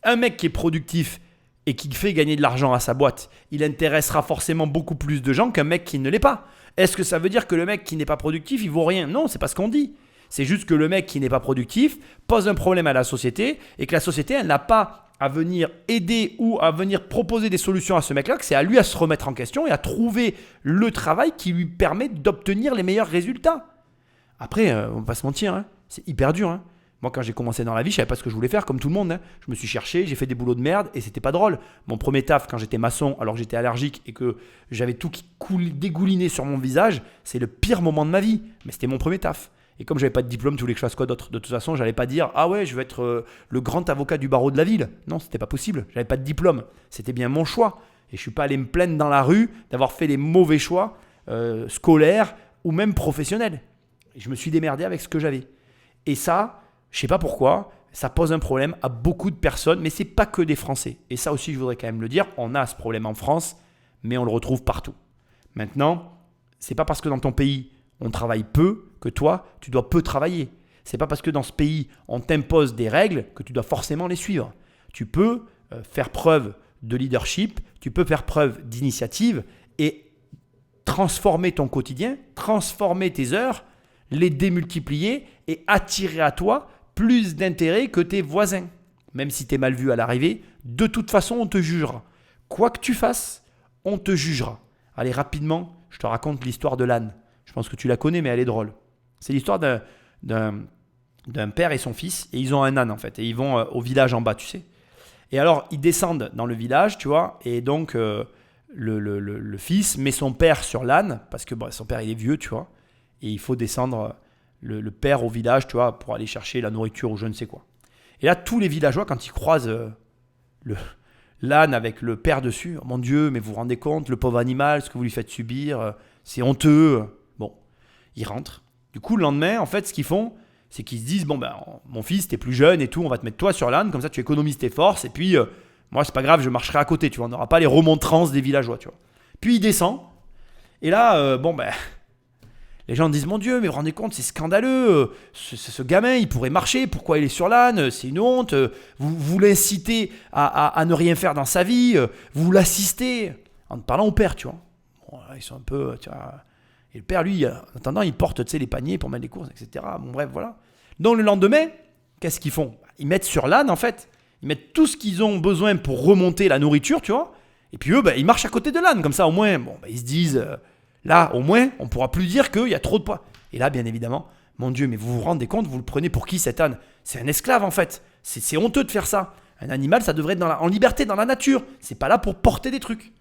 Un mec qui est productif et qui fait gagner de l'argent à sa boîte, il intéressera forcément beaucoup plus de gens qu'un mec qui ne l'est pas. Est-ce que ça veut dire que le mec qui n'est pas productif, il vaut rien ? Non, c'est pas ce qu'on dit. C'est juste que le mec qui n'est pas productif pose un problème à la société et que la société, elle n'a pas à venir aider ou à venir proposer des solutions à ce mec-là, que c'est à lui à se remettre en question et à trouver le travail qui lui permet d'obtenir les meilleurs résultats. Après, on va pas se mentir, c'est hyper dur. Moi, quand j'ai commencé dans la vie, je savais pas ce que je voulais faire, comme tout le monde. Je me suis cherché, j'ai fait des boulots de merde et c'était pas drôle. Mon premier taf, quand j'étais maçon, alors que j'étais allergique et que j'avais tout qui dégouliné sur mon visage, c'est le pire moment de ma vie. Mais c'était mon premier taf. Et comme j'avais pas de diplôme, tu voulais que je fasse quoi d'autre ? De toute façon, j'allais pas dire « Ah ouais, je vais être le grand avocat du barreau de la ville ». Non, c'était pas possible. J'avais pas de diplôme. C'était bien mon choix. Et je suis pas allé me plaindre dans la rue d'avoir fait les mauvais choix scolaires ou même professionnels. Et je me suis démerdé avec ce que j'avais. Et ça, je sais pas pourquoi, ça pose un problème à beaucoup de personnes, mais c'est pas que des Français. Et ça aussi, je voudrais quand même le dire, on a ce problème en France, mais on le retrouve partout. Maintenant, c'est pas parce que dans ton pays, on travaille peu que toi, tu dois peu travailler. C'est pas parce que dans ce pays, on t'impose des règles que tu dois forcément les suivre. Tu peux faire preuve de leadership, tu peux faire preuve d'initiative et transformer ton quotidien, transformer tes heures, les démultiplier et attirer à toi plus d'intérêt que tes voisins. Même si tu es mal vu à l'arrivée, de toute façon, on te jugera. Quoi que tu fasses, on te jugera. Allez, rapidement, je te raconte l'histoire de l'âne. Je pense que tu la connais, mais elle est drôle. C'est l'histoire d'un père et son fils, et ils ont un âne en fait, et ils vont au village en bas, tu sais. Et alors, ils descendent dans le village, tu vois, et donc le fils met son père sur l'âne, parce que son père il est vieux, tu vois, et il faut descendre le père au village, tu vois, pour aller chercher la nourriture ou je ne sais quoi. Et là, tous les villageois, quand ils croisent l'âne avec le père dessus. Oh mon Dieu, mais vous vous rendez compte, le pauvre animal, ce que vous lui faites subir, c'est honteux. Bon, ils rentrent. Du coup, le lendemain, en fait, ce qu'ils font, c'est qu'ils se disent, bon, ben, mon fils, t'es plus jeune et tout, on va te mettre toi sur l'âne, comme ça tu économises tes forces, et puis, moi, c'est pas grave, je marcherai à côté, tu vois, on n'aura pas les remontrances des villageois, tu vois. Puis il descend, et là, les gens disent, mon Dieu, mais vous vous rendez compte, c'est scandaleux, ce gamin, il pourrait marcher, pourquoi il est sur l'âne, c'est une honte, vous l'incitez à ne rien faire dans sa vie, vous l'assistez, en parlant au père, tu vois. Bon, là, ils sont un peu, tu vois. Et le père, lui, en attendant, il porte, tu sais, les paniers pour mettre les courses, etc. Bon, bref, voilà. Donc, le lendemain, qu'est-ce qu'ils font? Ils mettent sur l'âne, en fait, ils mettent tout ce qu'ils ont besoin pour remonter la nourriture, tu vois. Et puis eux, ils marchent à côté de l'âne, comme ça, au moins, ils se disent, là, au moins, on ne pourra plus dire qu'il y a trop de poids. Et là, bien évidemment, mon Dieu, mais vous vous rendez compte, vous le prenez pour qui, cet âne? C'est un esclave, en fait. C'est honteux de faire ça. Un animal, ça devrait être en liberté, dans la nature. C'est pas là pour porter des trucs.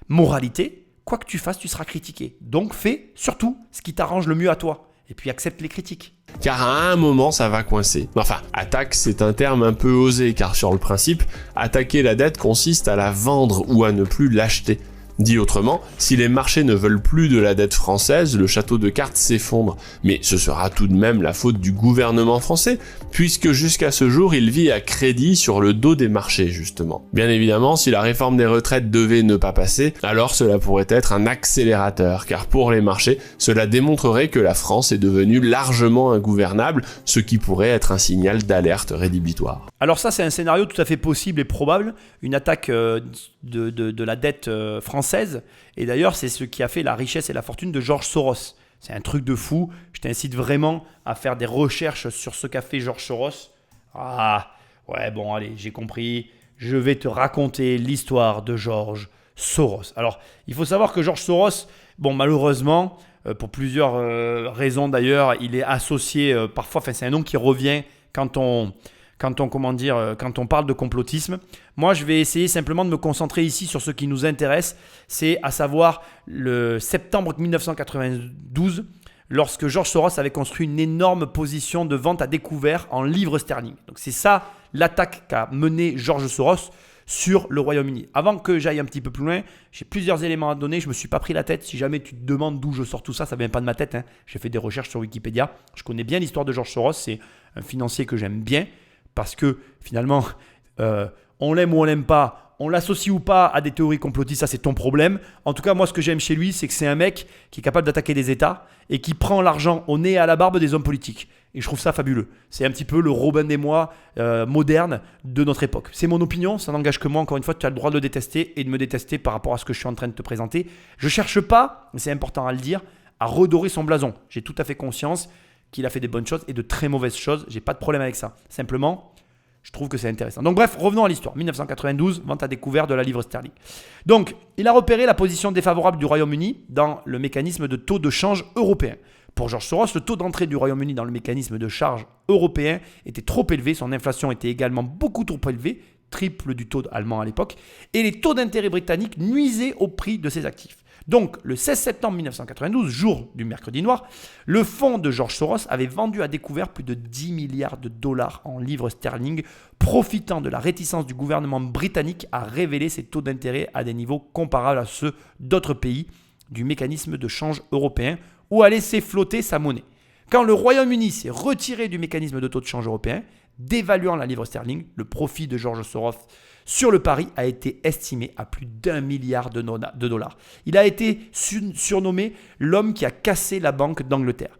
Moralité, quoi que tu fasses, tu seras critiqué. Donc fais surtout ce qui t'arrange le mieux à toi. Et puis accepte les critiques. Car à un moment, ça va coincer. Enfin, attaque, c'est un terme un peu osé, car sur le principe, attaquer la dette consiste à la vendre ou à ne plus l'acheter. Dit autrement, si les marchés ne veulent plus de la dette française, le château de cartes s'effondre. Mais ce sera tout de même la faute du gouvernement français, puisque jusqu'à ce jour, il vit à crédit sur le dos des marchés, justement. Bien évidemment, si la réforme des retraites devait ne pas passer, alors cela pourrait être un accélérateur, car pour les marchés, cela démontrerait que la France est devenue largement ingouvernable, ce qui pourrait être un signal d'alerte rédhibitoire. Alors ça, c'est un scénario tout à fait possible et probable, une attaque de la dette française. Et d'ailleurs, c'est ce qui a fait la richesse et la fortune de George Soros. C'est un truc de fou. Je t'incite vraiment à faire des recherches sur ce qu'a fait George Soros. Ah, ouais, bon, allez, j'ai compris. Je vais te raconter l'histoire de George Soros. Alors, il faut savoir que George Soros, bon, malheureusement, pour plusieurs raisons d'ailleurs, il est associé parfois, c'est un nom qui revient quand on parle de complotisme. Moi, je vais essayer simplement de me concentrer ici sur ce qui nous intéresse, c'est à savoir le septembre 1992, lorsque George Soros avait construit une énorme position de vente à découvert en livres sterling. Donc c'est ça l'attaque qu'a menée George Soros sur le Royaume-Uni. Avant que j'aille un petit peu plus loin, j'ai plusieurs éléments à donner, je ne me suis pas pris la tête. Si jamais tu te demandes d'où je sors tout ça, ça ne vient pas de ma tête. J'ai fait des recherches sur Wikipédia. Je connais bien l'histoire de George Soros, c'est un financier que j'aime bien. Parce que finalement, on l'aime ou on l'aime pas, on l'associe ou pas à des théories complotistes, ça c'est ton problème. En tout cas, moi ce que j'aime chez lui, c'est que c'est un mec qui est capable d'attaquer des États et qui prend l'argent au nez et à la barbe des hommes politiques. Et je trouve ça fabuleux. C'est un petit peu le Robin des Bois moderne de notre époque. C'est mon opinion, ça n'engage que moi. Encore une fois, tu as le droit de le détester et de me détester par rapport à ce que je suis en train de te présenter. Je ne cherche pas, mais c'est important à le dire, à redorer son blason. J'ai tout à fait conscience qu'il a fait des bonnes choses et de très mauvaises choses. J'ai pas de problème avec ça. Simplement, je trouve que c'est intéressant. Donc bref, revenons à l'histoire. 1992, vente à découvert de la livre sterling. Donc, il a repéré la position défavorable du Royaume-Uni dans le mécanisme de taux de change européen. Pour George Soros, le taux d'entrée du Royaume-Uni dans le mécanisme de charge européen était trop élevé. Son inflation était également beaucoup trop élevée, triple du taux allemand à l'époque. Et les taux d'intérêt britanniques nuisaient au prix de ses actifs. Donc, le 16 septembre 1992, jour du mercredi noir, le fonds de George Soros avait vendu à découvert plus de 10 milliards de dollars en livres sterling, profitant de la réticence du gouvernement britannique à révéler ses taux d'intérêt à des niveaux comparables à ceux d'autres pays du mécanisme de change européen ou à laisser flotter sa monnaie. Quand le Royaume-Uni s'est retiré du mécanisme de taux de change européen, dévaluant la livre sterling, le profit de George Soros sur le pari a été estimé à plus d'1 milliard de dollars. Il a été surnommé l'homme qui a cassé la Banque d'Angleterre.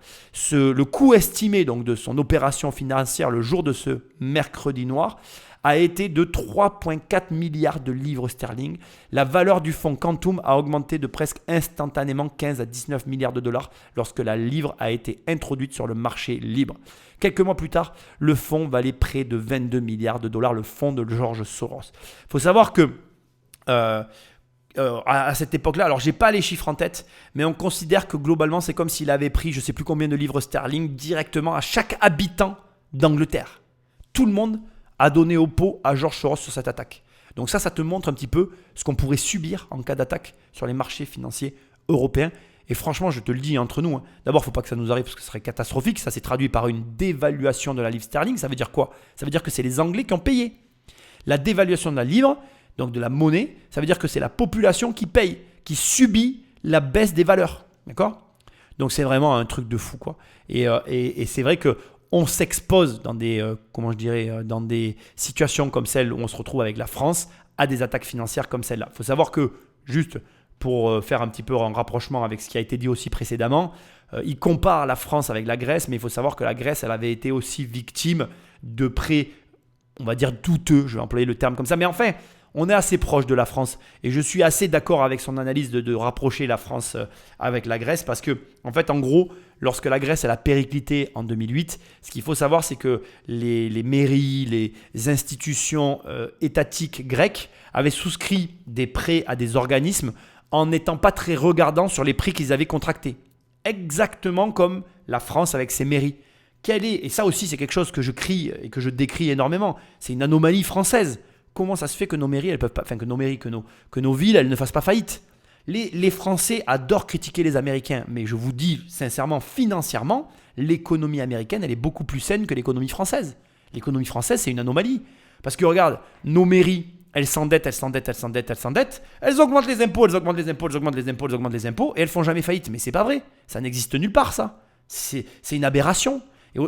Le coût estimé donc de son opération financière le jour de ce mercredi noir a été de 3,4 milliards de livres sterling. La valeur du fonds Quantum a augmenté de presque instantanément 15 à 19 milliards de dollars lorsque la livre a été introduite sur le marché libre. Quelques mois plus tard, le fonds valait près de 22 milliards de dollars, le fonds de George Soros. Il faut savoir que à cette époque-là, alors j'ai pas les chiffres en tête, mais on considère que globalement, c'est comme s'il avait pris je ne sais plus combien de livres sterling directement à chaque habitant d'Angleterre. Tout le monde a donné au pot à George Soros sur cette attaque. Donc ça te montre un petit peu ce qu'on pourrait subir en cas d'attaque sur les marchés financiers européens. Et franchement, je te le dis entre nous, d'abord, il ne faut pas que ça nous arrive parce que ce serait catastrophique. Ça s'est traduit par une dévaluation de la livre sterling. Ça veut dire quoi? Ça veut dire que c'est les Anglais qui ont payé. La dévaluation de la livre, donc de la monnaie, ça veut dire que c'est la population qui paye, qui subit la baisse des valeurs. D'accord ? Donc c'est vraiment un truc de fou, quoi. Et c'est vrai qu'on s'expose dans dans des situations comme celle où on se retrouve avec la France à des attaques financières comme celle-là. Il faut savoir que, juste pour faire un petit peu un rapprochement avec ce qui a été dit aussi précédemment, il compare la France avec la Grèce, mais il faut savoir que la Grèce, elle avait été aussi victime de prêts, on va dire douteux, je vais employer le terme comme ça, mais enfin, on est assez proche de la France et je suis assez d'accord avec son analyse de rapprocher la France avec la Grèce parce que, en fait, en gros, lorsque la Grèce elle a périclité en 2008, ce qu'il faut savoir, c'est que les mairies, les institutions étatiques grecques avaient souscrit des prêts à des organismes en n'étant pas très regardants sur les prix qu'ils avaient contractés. Exactement comme la France avec ses mairies. Et ça aussi, c'est quelque chose que je crie et que je décris énormément. C'est une anomalie française. Comment ça se fait que nos mairies, que nos villes, elles ne fassent pas faillite ? Les Français adorent critiquer les Américains, mais je vous dis sincèrement, financièrement, l'économie américaine, elle est beaucoup plus saine que l'économie française. L'économie française, c'est une anomalie. Parce que regarde, nos mairies, elles s'endettent, elles augmentent les impôts, et elles font jamais faillite. Mais c'est pas vrai, ça n'existe nulle part, ça. C'est une aberration.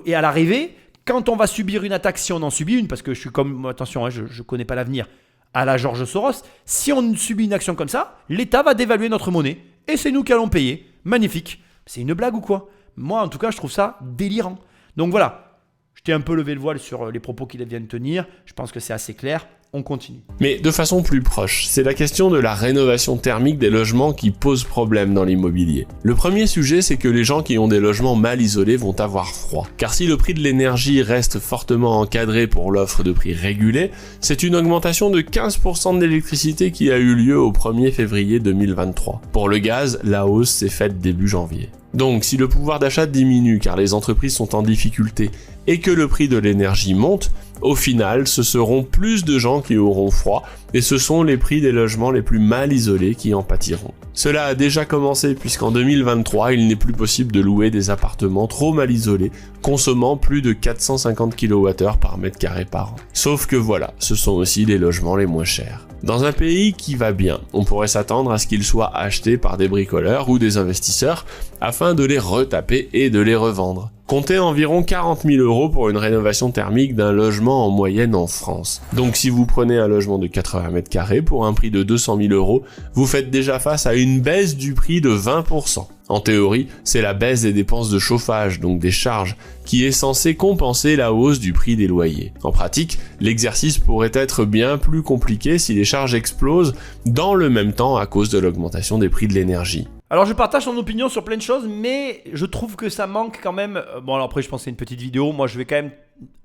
Et à l'arrivée, quand on va subir une attaque, si on en subit une, parce que je suis comme, attention, je ne connais pas l'avenir, à la George Soros, si on subit une action comme ça, l'État va dévaluer notre monnaie et c'est nous qui allons payer. Magnifique. C'est une blague ou quoi ? Moi, en tout cas, je trouve ça délirant. Donc voilà, je t'ai un peu levé le voile sur les propos qu'il vient de tenir. Je pense que c'est assez clair. On continue. Mais de façon plus proche, c'est la question de la rénovation thermique des logements qui pose problème dans l'immobilier. Le premier sujet, c'est que les gens qui ont des logements mal isolés vont avoir froid. Car si le prix de l'énergie reste fortement encadré pour l'offre de prix régulée, c'est une augmentation de 15% de l'électricité qui a eu lieu au 1er février 2023. Pour le gaz, la hausse s'est faite début janvier. Donc, si le pouvoir d'achat diminue car les entreprises sont en difficulté et que le prix de l'énergie monte, au final, ce seront plus de gens qui auront froid et ce sont les prix des logements les plus mal isolés qui en pâtiront. Cela a déjà commencé puisqu'en 2023, il n'est plus possible de louer des appartements trop mal isolés, consommant plus de 450 kWh par mètre carré par an. Sauf que voilà, ce sont aussi les logements les moins chers. Dans un pays qui va bien, on pourrait s'attendre à ce qu'ils soient achetés par des bricoleurs ou des investisseurs afin de les retaper et de les revendre. Comptez environ 40 000 € pour une rénovation thermique d'un logement en moyenne en France. Donc si vous prenez un logement de 80 mètres carrés pour un prix de 200 000 €, vous faites déjà face à une baisse du prix de 20%. En théorie, c'est la baisse des dépenses de chauffage, donc des charges, qui est censée compenser la hausse du prix des loyers. En pratique, l'exercice pourrait être bien plus compliqué si les charges explosent dans le même temps à cause de l'augmentation des prix de l'énergie. Alors je partage ton opinion sur plein de choses, mais je trouve que ça manque quand même. Bon, alors après je pense que c'est une petite vidéo, moi je vais quand même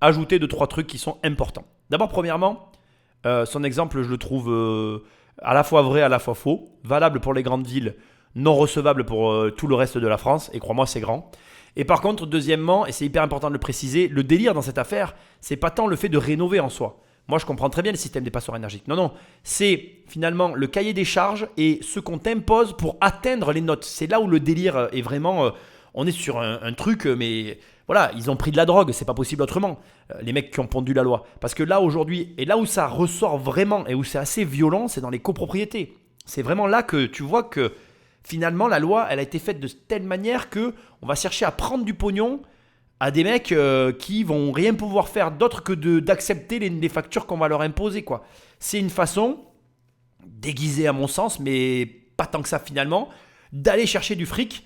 ajouter 2-3 trucs qui sont importants. D'abord, premièrement, son exemple je le trouve à la fois vrai, à la fois faux, valable pour les grandes villes, non recevable pour tout le reste de la France, et crois-moi c'est grand. Et par contre, deuxièmement, et c'est hyper important de le préciser, le délire dans cette affaire, c'est pas tant le fait de rénover en soi. Moi, je comprends très bien le système des passoires énergétiques. Non, c'est finalement le cahier des charges et ce qu'on t'impose pour atteindre les notes. C'est là où le délire est vraiment... on est sur un truc, mais voilà, ils ont pris de la drogue, c'est pas possible autrement. Les mecs qui ont pondu la loi. Parce que là, aujourd'hui, et là où ça ressort vraiment et où c'est assez violent, c'est dans les copropriétés. C'est vraiment là que tu vois que finalement, la loi, elle a été faite de telle manière qu'on va chercher à prendre du pognon à des mecs qui vont rien pouvoir faire d'autre que d'accepter les factures qu'on va leur imposer, quoi. C'est une façon, déguisée à mon sens, mais pas tant que ça finalement, d'aller chercher du fric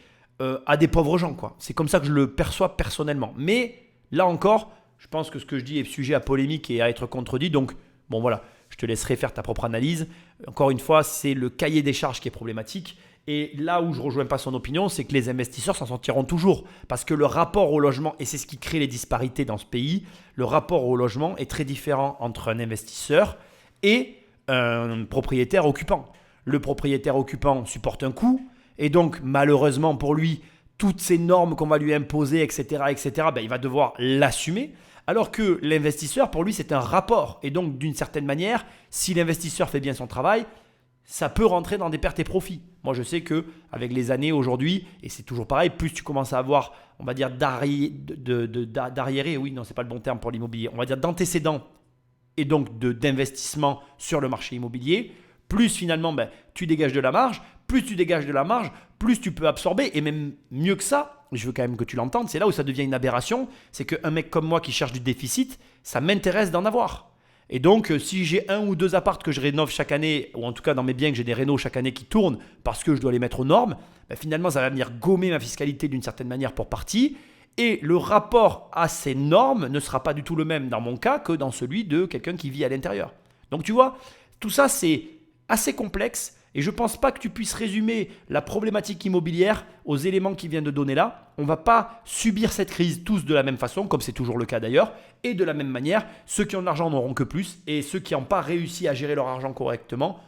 à des pauvres gens, quoi. C'est comme ça que je le perçois personnellement. Mais là encore, je pense que ce que je dis est sujet à polémique et à être contredit. Donc, bon voilà, je te laisserai faire ta propre analyse. Encore une fois, c'est le cahier des charges qui est problématique. Et là où je ne rejoins pas son opinion, c'est que les investisseurs s'en sortiront toujours. Parce que le rapport au logement, et c'est ce qui crée les disparités dans ce pays, le rapport au logement est très différent entre un investisseur et un propriétaire occupant. Le propriétaire occupant supporte un coût, et donc malheureusement pour lui, toutes ces normes qu'on va lui imposer, etc., il va devoir l'assumer. Alors que l'investisseur, pour lui, c'est un rapport. Et donc d'une certaine manière, si l'investisseur fait bien son travail, ça peut rentrer dans des pertes et profits. Moi, je sais qu'avec les années aujourd'hui, et c'est toujours pareil, plus tu commences à avoir, on va dire, d'arriérés, oui, non, c'est pas le bon terme pour l'immobilier, on va dire d'antécédents et donc d'investissement sur le marché immobilier, plus finalement tu dégages de la marge, plus tu dégages de la marge, plus tu peux absorber, et même mieux que ça, je veux quand même que tu l'entendes, c'est là où ça devient une aberration, c'est qu'un mec comme moi qui cherche du déficit, ça m'intéresse d'en avoir. Et donc, si j'ai 1 ou 2 apparts que je rénove chaque année, ou en tout cas dans mes biens que j'ai des rénaux chaque année qui tournent parce que je dois les mettre aux normes, finalement ça va venir gommer ma fiscalité d'une certaine manière pour partie. Et le rapport à ces normes ne sera pas du tout le même dans mon cas que dans celui de quelqu'un qui vit à l'intérieur. Donc tu vois, tout ça c'est assez complexe et je ne pense pas que tu puisses résumer la problématique immobilière aux éléments qu'il vient de donner là. On ne va pas subir cette crise tous de la même façon, comme c'est toujours le cas d'ailleurs, et de la même manière, ceux qui ont de l'argent n'auront que plus et ceux qui n'ont pas réussi à gérer leur argent correctement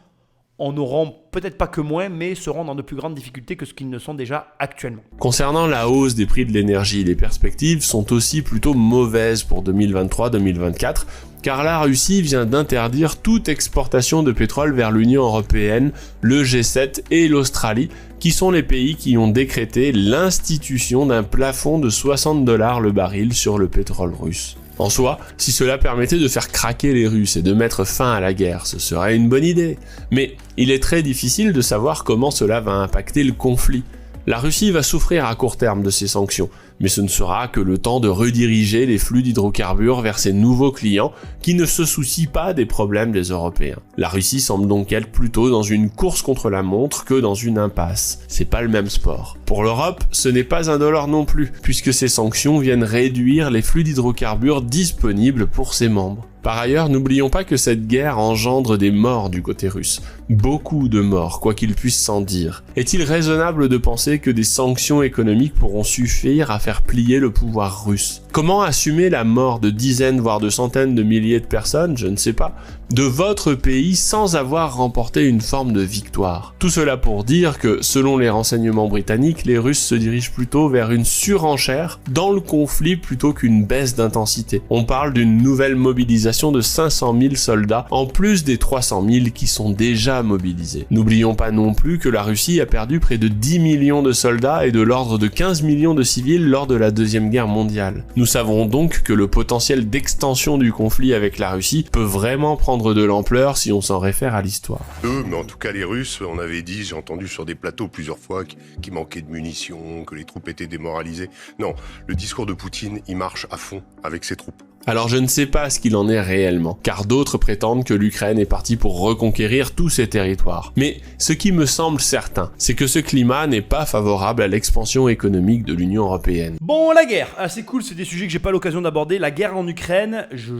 en auront peut-être pas que moins, mais seront dans de plus grandes difficultés que ce qu'ils ne sont déjà actuellement. Concernant la hausse des prix de l'énergie, les perspectives sont aussi plutôt mauvaises pour 2023-2024, car la Russie vient d'interdire toute exportation de pétrole vers l'Union européenne, le G7 et l'Australie, qui sont les pays qui ont décrété l'institution d'un plafond de $60 le baril sur le pétrole russe. En soi, si cela permettait de faire craquer les Russes et de mettre fin à la guerre, ce serait une bonne idée. Mais il est très difficile de savoir comment cela va impacter le conflit. La Russie va souffrir à court terme de ces sanctions, mais ce ne sera que le temps de rediriger les flux d'hydrocarbures vers ses nouveaux clients qui ne se soucient pas des problèmes des Européens. La Russie semble donc être plutôt dans une course contre la montre que dans une impasse. C'est pas le même sport. Pour l'Europe, ce n'est pas indolore non plus, puisque ces sanctions viennent réduire les flux d'hydrocarbures disponibles pour ses membres. Par ailleurs, n'oublions pas que cette guerre engendre des morts du côté russe. Beaucoup de morts, quoi qu'il puisse s'en dire. Est-il raisonnable de penser que des sanctions économiques pourront suffire à faire plier le pouvoir russe? Comment assumer la mort de dizaines voire de centaines de milliers de personnes, je ne sais pas, de votre pays sans avoir remporté une forme de victoire? Tout cela pour dire que, selon les renseignements britanniques, les Russes se dirigent plutôt vers une surenchère dans le conflit plutôt qu'une baisse d'intensité. On parle d'une nouvelle mobilisation de 500 000 soldats, en plus des 300 000 qui sont déjà mobilisés. N'oublions pas non plus que la Russie a perdu près de 10 millions de soldats et de l'ordre de 15 millions de civils lors de la Deuxième Guerre mondiale. Nous savons donc que le potentiel d'extension du conflit avec la Russie peut vraiment prendre de l'ampleur si on s'en réfère à l'histoire. Mais en tout cas les Russes, on avait dit, j'ai entendu sur des plateaux plusieurs fois qu'il manquait de munitions, que les troupes étaient démoralisées. Non, le discours de Poutine, il marche à fond avec ses troupes. Alors je ne sais pas ce qu'il en est réellement, car d'autres prétendent que l'Ukraine est partie pour reconquérir tous ses territoires. Mais ce qui me semble certain, c'est que ce climat n'est pas favorable à l'expansion économique de l'Union européenne. Bon, la guerre, c'est cool, c'est des sujets que j'ai pas l'occasion d'aborder. La guerre en Ukraine, j'ai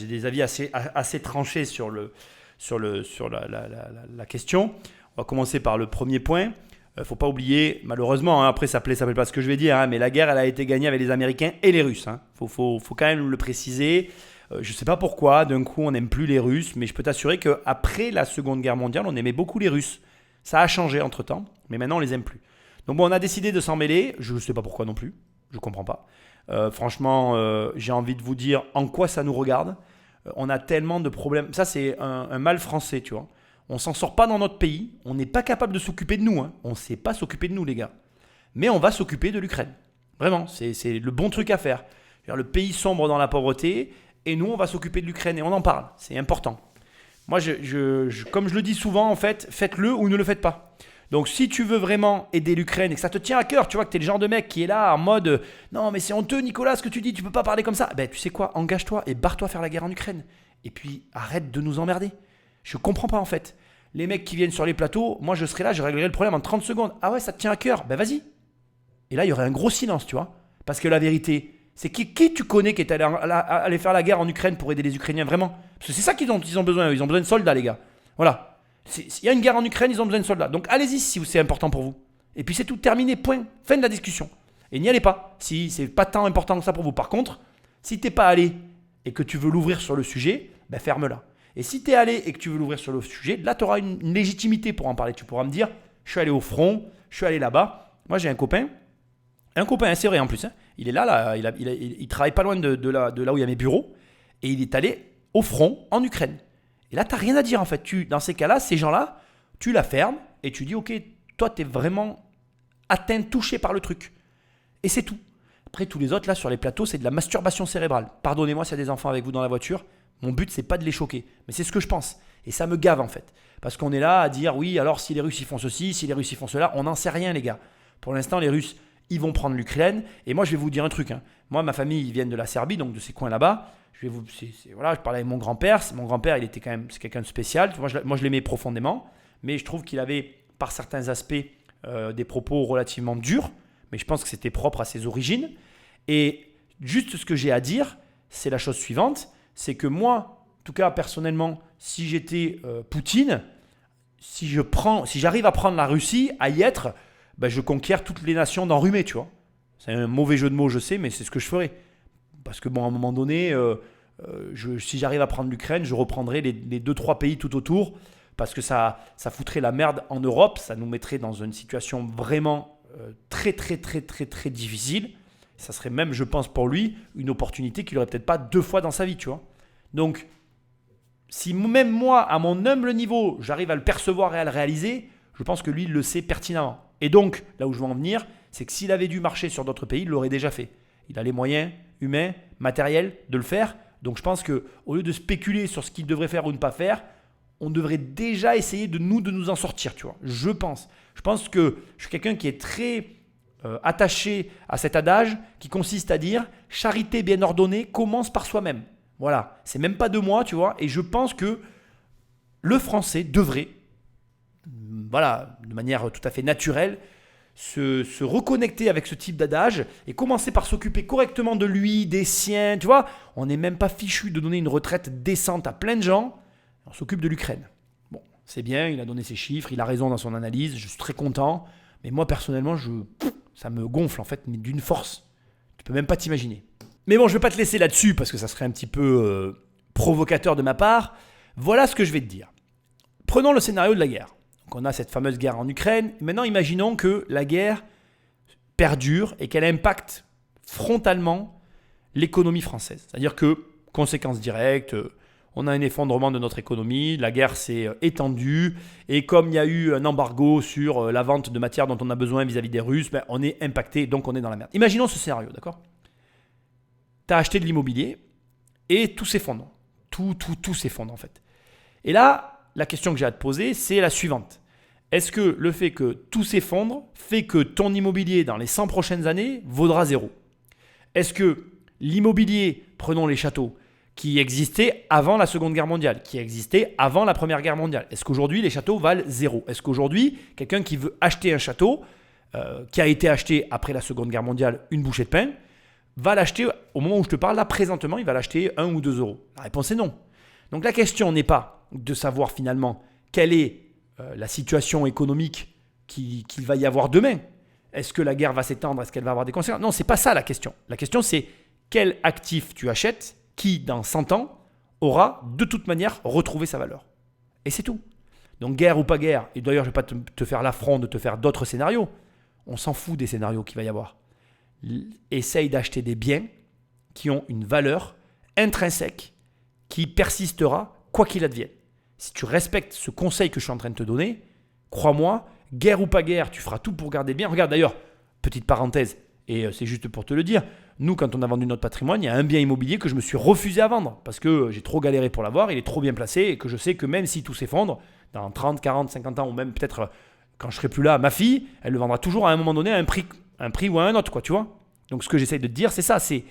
des avis assez tranchés sur la question. On va commencer par le premier point. Faut pas oublier, malheureusement, après ça plaît pas ce que je vais dire, mais la guerre elle a été gagnée avec les Américains et les Russes. Faut quand même le préciser. Je sais pas pourquoi, d'un coup on n'aime plus les Russes, mais je peux t'assurer qu'après la Seconde Guerre mondiale, on aimait beaucoup les Russes. Ça a changé entre temps, mais maintenant on les aime plus. Donc bon, on a décidé de s'en mêler, je sais pas pourquoi non plus, je comprends pas. Franchement, j'ai envie de vous dire en quoi ça nous regarde. On a tellement de problèmes, ça c'est un mal français, tu vois. On s'en sort pas dans notre pays, on n'est pas capable de s'occuper de nous, on ne sait pas s'occuper de nous les gars. Mais on va s'occuper de l'Ukraine. Vraiment, c'est le bon truc à faire. Le pays sombre dans la pauvreté et nous on va s'occuper de l'Ukraine et on en parle, c'est important. Moi, comme je le dis souvent en fait, faites-le ou ne le faites pas. Donc si tu veux vraiment aider l'Ukraine et que ça te tient à cœur, tu vois que tu es le genre de mec qui est là en mode « Non mais c'est honteux Nicolas ce que tu dis, tu peux pas parler comme ça ». Ben tu sais quoi, engage-toi et barre-toi faire la guerre en Ukraine. Et puis arrête de nous emmerder. Je comprends pas en fait. Les mecs qui viennent sur les plateaux, moi je serais là, je réglerais le problème en 30 secondes. Ah ouais, ça te tient à cœur, ben vas-y. Et là, il y aurait un gros silence, tu vois. Parce que la vérité, c'est qui tu connais qui est allé faire la guerre en Ukraine pour aider les Ukrainiens, vraiment? Parce que c'est ça qu'ils ont besoin, ils ont besoin de soldats, les gars. Voilà. S'il y a une guerre en Ukraine, ils ont besoin de soldats. Donc allez-y si c'est important pour vous. Et puis c'est tout, terminé, point. Fin de la discussion. Et n'y allez pas, si c'est pas tant important que ça pour vous. Par contre, si t'es pas allé et que tu veux l'ouvrir sur le sujet, ben ferme-la. Et si tu es allé et que tu veux l'ouvrir sur le sujet, là, tu auras une légitimité pour en parler. Tu pourras me dire, je suis allé au front, je suis allé là-bas. Moi, j'ai un copain, c'est vrai en plus. Il est là il travaille pas loin de là où il y a mes bureaux. Et il est allé au front en Ukraine. Et là, tu n'as rien à dire en fait. Dans ces cas-là, ces gens-là, tu la fermes et tu dis, ok, toi, tu es vraiment atteint, touché par le truc. Et c'est tout. Après, tous les autres, là, sur les plateaux, c'est de la masturbation cérébrale. Pardonnez-moi s'il y a des enfants avec vous dans la voiture. Mon but, c'est pas de les choquer. Mais c'est ce que je pense. Et ça me gave, en fait. Parce qu'on est là à dire, oui, alors si les Russes, ils font ceci, si les Russes, ils font cela, on n'en sait rien, les gars. Pour l'instant, les Russes, ils vont prendre l'Ukraine. Et moi, je vais vous dire un truc. Moi, ma famille, ils viennent de la Serbie, donc de ces coins là-bas. Je parlais avec mon grand-père. Mon grand-père, il était quand même, c'est quelqu'un de spécial. Moi, je l'aimais profondément. Mais je trouve qu'il avait, par certains aspects, des propos relativement durs. Mais je pense que c'était propre à ses origines. Et juste ce que j'ai à dire, c'est la chose suivante. C'est que moi, en tout cas, personnellement, si j'étais Poutine, si j'arrive à prendre la Russie, à y être, je conquiers toutes les nations d'enrhumés, tu vois. C'est un mauvais jeu de mots, je sais, mais c'est ce que je ferais. Parce que à un moment donné, si j'arrive à prendre l'Ukraine, je reprendrai les 2-3 pays tout autour, parce que ça foutrait la merde en Europe, ça nous mettrait dans une situation vraiment très, très, très, très, très difficile. Ça serait même, je pense, pour lui, une opportunité qu'il n'aurait peut-être pas 2 fois dans sa vie, tu vois. Donc, si même moi, à mon humble niveau, j'arrive à le percevoir et à le réaliser, je pense que lui, il le sait pertinemment. Et donc, là où je veux en venir, c'est que s'il avait dû marcher sur d'autres pays, il l'aurait déjà fait. Il a les moyens humains, matériels de le faire. Donc, je pense qu'au lieu de spéculer sur ce qu'il devrait faire ou ne pas faire, on devrait déjà essayer de nous en sortir, tu vois. Je pense que je suis quelqu'un qui est très attaché à cet adage qui consiste à dire « charité bien ordonnée commence par soi-même ». Voilà, c'est même pas de moi, tu vois. Et je pense que le français devrait, de manière tout à fait naturelle, se reconnecter avec ce type d'adage et commencer par s'occuper correctement de lui, des siens, tu vois. On n'est même pas fichu de donner une retraite décente à plein de gens. On s'occupe de l'Ukraine. Bon, c'est bien, il a donné ses chiffres, il a raison dans son analyse, je suis très content. Mais moi, personnellement, ça me gonfle en fait, mais d'une force. Tu peux même pas t'imaginer. Mais bon, je ne vais pas te laisser là-dessus parce que ça serait un petit peu provocateur de ma part. Voilà ce que je vais te dire. Prenons le scénario de la guerre. Donc on a cette fameuse guerre en Ukraine. Maintenant, imaginons que la guerre perdure et qu'elle impacte frontalement l'économie française. C'est-à-dire que, conséquence directe, on a un effondrement de notre économie, la guerre s'est étendue et comme il y a eu un embargo sur la vente de matières dont on a besoin vis-à-vis des Russes, on est impacté, donc on est dans la merde. Imaginons ce scénario, d'accord ? Tu as acheté de l'immobilier et tout s'effondre. Tout s'effondre en fait. Et là, la question que j'ai à te poser, c'est la suivante. Est-ce que le fait que tout s'effondre fait que ton immobilier dans les 100 prochaines années vaudra 0 ? Est-ce que l'immobilier, prenons les châteaux, qui existaient avant la Seconde Guerre mondiale, qui existaient avant la Première Guerre mondiale, est-ce qu'aujourd'hui les châteaux valent 0 ? Est-ce qu'aujourd'hui, quelqu'un qui veut acheter un château, qui a été acheté après la Seconde Guerre mondiale, une bouchée de pain, va l'acheter, au moment où je te parle, là présentement, il va l'acheter 1 ou 2 euros. La réponse est non. Donc la question n'est pas de savoir finalement quelle est la situation économique qu'il va y avoir demain. Est-ce que la guerre va s'étendre ? Est-ce qu'elle va avoir des conséquences ? Non, ce n'est pas ça la question. La question c'est quel actif tu achètes qui, dans 100 ans, aura de toute manière retrouvé sa valeur. Et c'est tout. Donc guerre ou pas guerre, et d'ailleurs je ne vais pas te faire l'affront de te faire d'autres scénarios. On s'en fout des scénarios qu'il va y avoir. Essaye d'acheter des biens qui ont une valeur intrinsèque qui persistera quoi qu'il advienne. Si tu respectes ce conseil que je suis en train de te donner, crois-moi, guerre ou pas guerre, tu feras tout pour garder bien. Regarde d'ailleurs, petite parenthèse, et c'est juste pour te le dire, nous quand on a vendu notre patrimoine, il y a un bien immobilier que je me suis refusé à vendre parce que j'ai trop galéré pour l'avoir, il est trop bien placé et que je sais que même si tout s'effondre, dans 30, 40, 50 ans ou même peut-être quand je serai plus là, ma fille, elle le vendra toujours à un moment donné à un prix ou à un autre, quoi, tu vois. Donc ce que j'essaye de te dire, c'est ça, c'est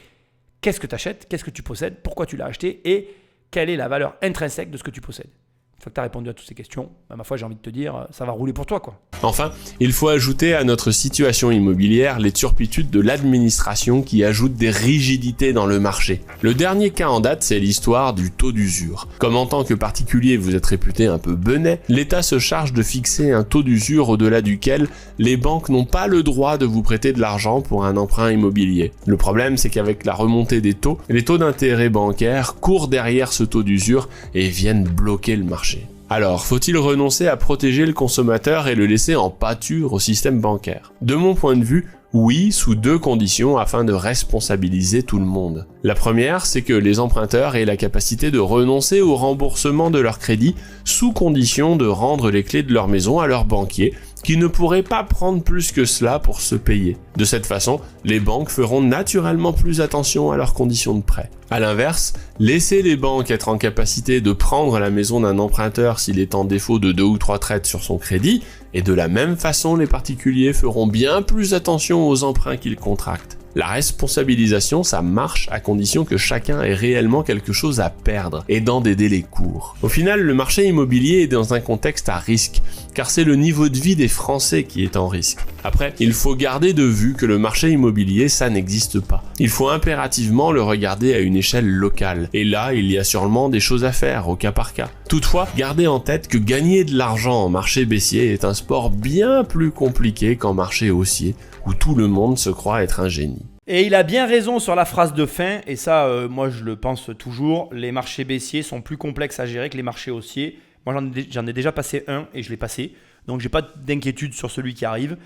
qu'est-ce que tu achètes, qu'est-ce que tu possèdes, pourquoi tu l'as acheté et quelle est la valeur intrinsèque de ce que tu possèdes. Une fois que tu as répondu à toutes ces questions, ma foi, j'ai envie de te dire, ça va rouler pour toi, quoi. Enfin, il faut ajouter à notre situation immobilière les turpitudes de l'administration qui ajoute des rigidités dans le marché. Le dernier cas en date, c'est l'histoire du taux d'usure. Comme en tant que particulier, vous êtes réputé un peu benet, l'État se charge de fixer un taux d'usure au-delà duquel les banques n'ont pas le droit de vous prêter de l'argent pour un emprunt immobilier. Le problème, c'est qu'avec la remontée des taux, les taux d'intérêt bancaires courent derrière ce taux d'usure et viennent bloquer le marché. Alors, faut-il renoncer à protéger le consommateur et le laisser en pâture au système bancaire ? De mon point de vue, oui, sous 2 conditions afin de responsabiliser tout le monde. La première, c'est que les emprunteurs aient la capacité de renoncer au remboursement de leur crédit sous condition de rendre les clés de leur maison à leur banquier, qui ne pourraient pas prendre plus que cela pour se payer. De cette façon, les banques feront naturellement plus attention à leurs conditions de prêt. À l'inverse, laisser les banques être en capacité de prendre la maison d'un emprunteur s'il est en défaut de 2 ou 3 traites sur son crédit, et de la même façon, les particuliers feront bien plus attention aux emprunts qu'ils contractent. La responsabilisation, ça marche à condition que chacun ait réellement quelque chose à perdre et dans des délais courts. Au final, le marché immobilier est dans un contexte à risque, car c'est le niveau de vie des Français qui est en risque. Après, il faut garder de vue que le marché immobilier, ça n'existe pas. Il faut impérativement le regarder à une échelle locale. Et là, il y a sûrement des choses à faire au cas par cas. Toutefois, gardez en tête que gagner de l'argent en marché baissier est un sport bien plus compliqué qu'en marché haussier, où tout le monde se croit être un génie. Et il a bien raison sur la phrase de fin, et ça, moi je le pense toujours, les marchés baissiers sont plus complexes à gérer que les marchés haussiers. Moi j'en ai déjà passé un et je l'ai passé, donc j'ai pas d'inquiétude sur celui qui arrive.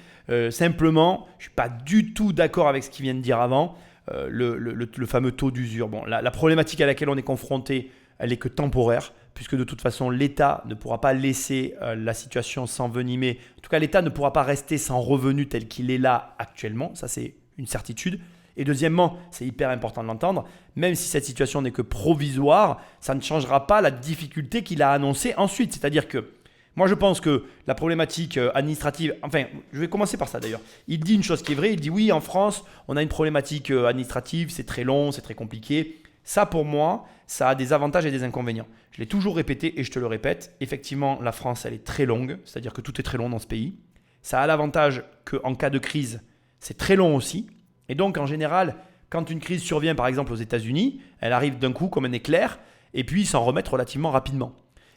Simplement, je suis pas du tout d'accord avec ce qu'il vient de dire avant, le fameux taux d'usure. Bon, la problématique à laquelle on est confronté, elle est que temporaire, puisque de toute façon l'État ne pourra pas laisser la situation s'envenimer. En tout cas, l'État ne pourra pas rester sans revenu tel qu'il est là actuellement, ça c'est une certitude. Et deuxièmement, c'est hyper important de l'entendre, même si cette situation n'est que provisoire, ça ne changera pas la difficulté qu'il a annoncée ensuite. C'est-à-dire que moi je pense que la problématique administrative, enfin je vais commencer par ça d'ailleurs, il dit une chose qui est vraie, il dit oui en France on a une problématique administrative, c'est très long, c'est très compliqué. Ça pour moi, ça a des avantages et des inconvénients. Je l'ai toujours répété et je te le répète, effectivement la France elle est très longue, c'est-à-dire que tout est très long dans ce pays. Ça a l'avantage qu'en cas de crise, c'est très long aussi. Et donc, en général, quand une crise survient, par exemple aux États-Unis, elle arrive d'un coup comme un éclair et puis ils s'en remettent relativement rapidement.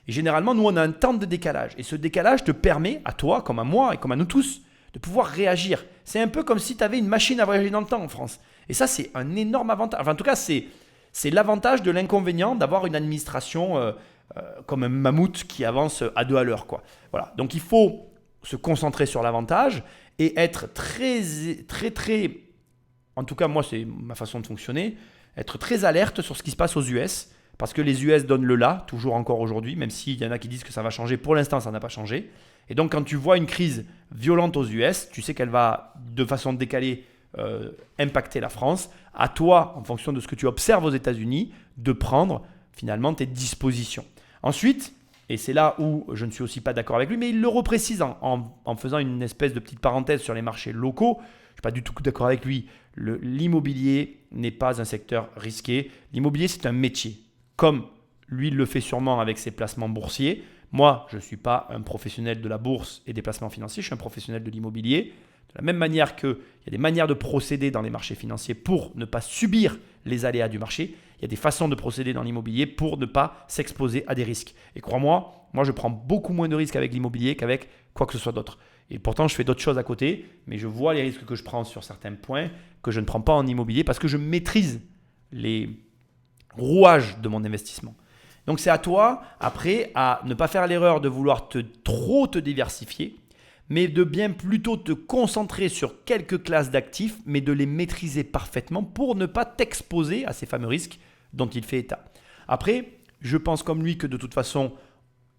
Et généralement, nous, on a un temps de décalage. Et ce décalage te permet, à toi, comme à moi et comme à nous tous, de pouvoir réagir. C'est un peu comme si tu avais une machine à voyager dans le temps en France. Et ça, c'est un énorme avantage. Enfin, en tout cas, c'est l'avantage de l'inconvénient d'avoir une administration comme un mammouth qui avance à 2 à l'heure, quoi. Voilà. Donc, il faut se concentrer sur l'avantage et être très, en tout cas moi c'est ma façon de fonctionner, être très alerte sur ce qui se passe aux US, parce que les US donnent le là, toujours encore aujourd'hui, même s'il y en a qui disent que ça va changer, pour l'instant ça n'a pas changé. Et donc quand tu vois une crise violente aux US, tu sais qu'elle va de façon décalée impacter la France. À toi, en fonction de ce que tu observes aux États-Unis, de prendre finalement tes dispositions. Ensuite, et c'est là où je ne suis aussi pas d'accord avec lui, mais il le reprécise en faisant une espèce de petite parenthèse sur les marchés locaux. Je ne suis pas du tout d'accord avec lui. L'immobilier n'est pas un secteur risqué. L'immobilier, c'est un métier. Comme lui le fait sûrement avec ses placements boursiers. Moi, je ne suis pas un professionnel de la bourse et des placements financiers. Je suis un professionnel de l'immobilier. De la même manière qu'il y a des manières de procéder dans les marchés financiers pour ne pas subir les aléas du marché, il y a des façons de procéder dans l'immobilier pour ne pas s'exposer à des risques. Et crois-moi, moi je prends beaucoup moins de risques avec l'immobilier qu'avec quoi que ce soit d'autre. Et pourtant je fais d'autres choses à côté, mais je vois les risques que je prends sur certains points que je ne prends pas en immobilier parce que je maîtrise les rouages de mon investissement. Donc c'est à toi après à ne pas faire l'erreur de vouloir trop te diversifier, mais de bien plutôt te concentrer sur quelques classes d'actifs, mais de les maîtriser parfaitement pour ne pas t'exposer à ces fameux risques dont il fait état. Après, je pense comme lui que de toute façon,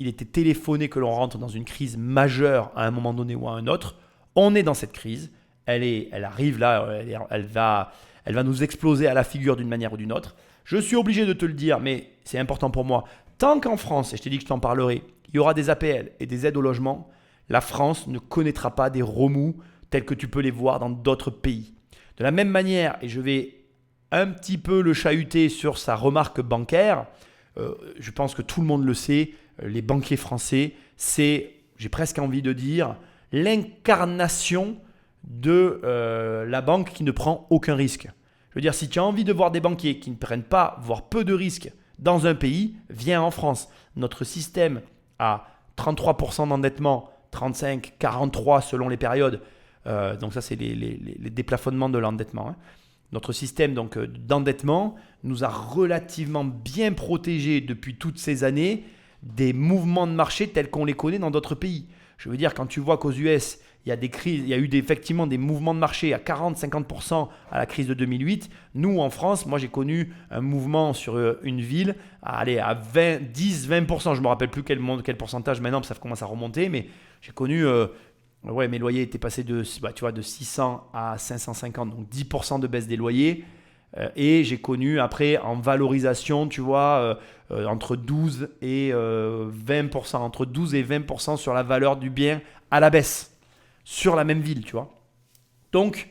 il était téléphoné que l'on rentre dans une crise majeure à un moment donné ou à un autre. On est dans cette crise, elle arrive là, elle va nous exploser à la figure d'une manière ou d'une autre. Je suis obligé de te le dire, mais c'est important pour moi. Tant qu'en France, et je t'ai dit que je t'en parlerai, il y aura des APL et des aides au logement, la France ne connaîtra pas des remous tels que tu peux les voir dans d'autres pays. De la même manière, et je vais un petit peu le chahuter sur sa remarque bancaire, je pense que tout le monde le sait, les banquiers français, c'est, j'ai presque envie de dire, l'incarnation de la banque qui ne prend aucun risque. Je veux dire, si tu as envie de voir des banquiers qui ne prennent pas, voire peu de risques dans un pays, viens en France. Notre système a 33% d'endettement, 35, 43 selon les périodes. Donc ça, c'est les déplafonnements de l'endettement. Hein. Notre système donc, d'endettement nous a relativement bien protégés depuis toutes ces années des mouvements de marché tels qu'on les connaît dans d'autres pays. Je veux dire, quand tu vois qu'aux US, il y a des crises, il y a eu effectivement des mouvements de marché à 40-50% à la crise de 2008. Nous, en France, moi j'ai connu un mouvement sur une ville à 10-20%. Je ne me rappelle plus quel pourcentage maintenant, ça commence à remonter, mais j'ai connu Ouais, mes loyers étaient passés de 600 à 550, donc 10% de baisse des loyers. Et j'ai connu après en valorisation, tu vois, entre 12 et 20%, entre 12 et 20% sur la valeur du bien à la baisse, sur la même ville, tu vois. Donc,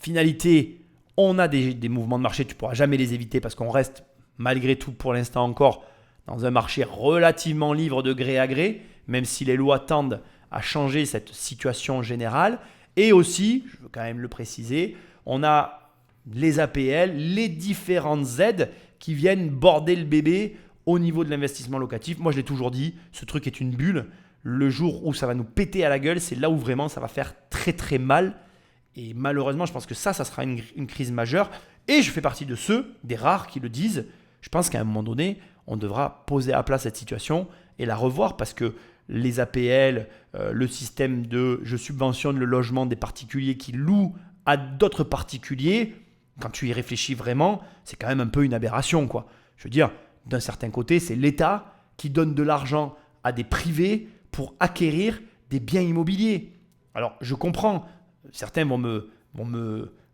finalité, on a des mouvements de marché, tu ne pourras jamais les éviter parce qu'on reste malgré tout pour l'instant encore dans un marché relativement libre de gré à gré, même si les lois tendent à changer cette situation générale. Et aussi, je veux quand même le préciser, on a les APL, les différentes aides qui viennent border le bébé au niveau de l'investissement locatif. Moi, je l'ai toujours dit, ce truc est une bulle. Le jour où ça va nous péter à la gueule, c'est là où vraiment ça va faire très très mal. Et malheureusement, je pense que ça sera une crise majeure. Et je fais partie de ceux, des rares qui le disent. Je pense qu'à un moment donné, on devra poser à plat cette situation et la revoir parce que les APL, le système de je subventionne le logement des particuliers qui louent à d'autres particuliers, quand tu y réfléchis vraiment, c'est quand même un peu une aberration, quoi. Je veux dire, d'un certain côté, c'est l'État qui donne de l'argent à des privés pour acquérir des biens immobiliers. Alors, je comprends, certains vont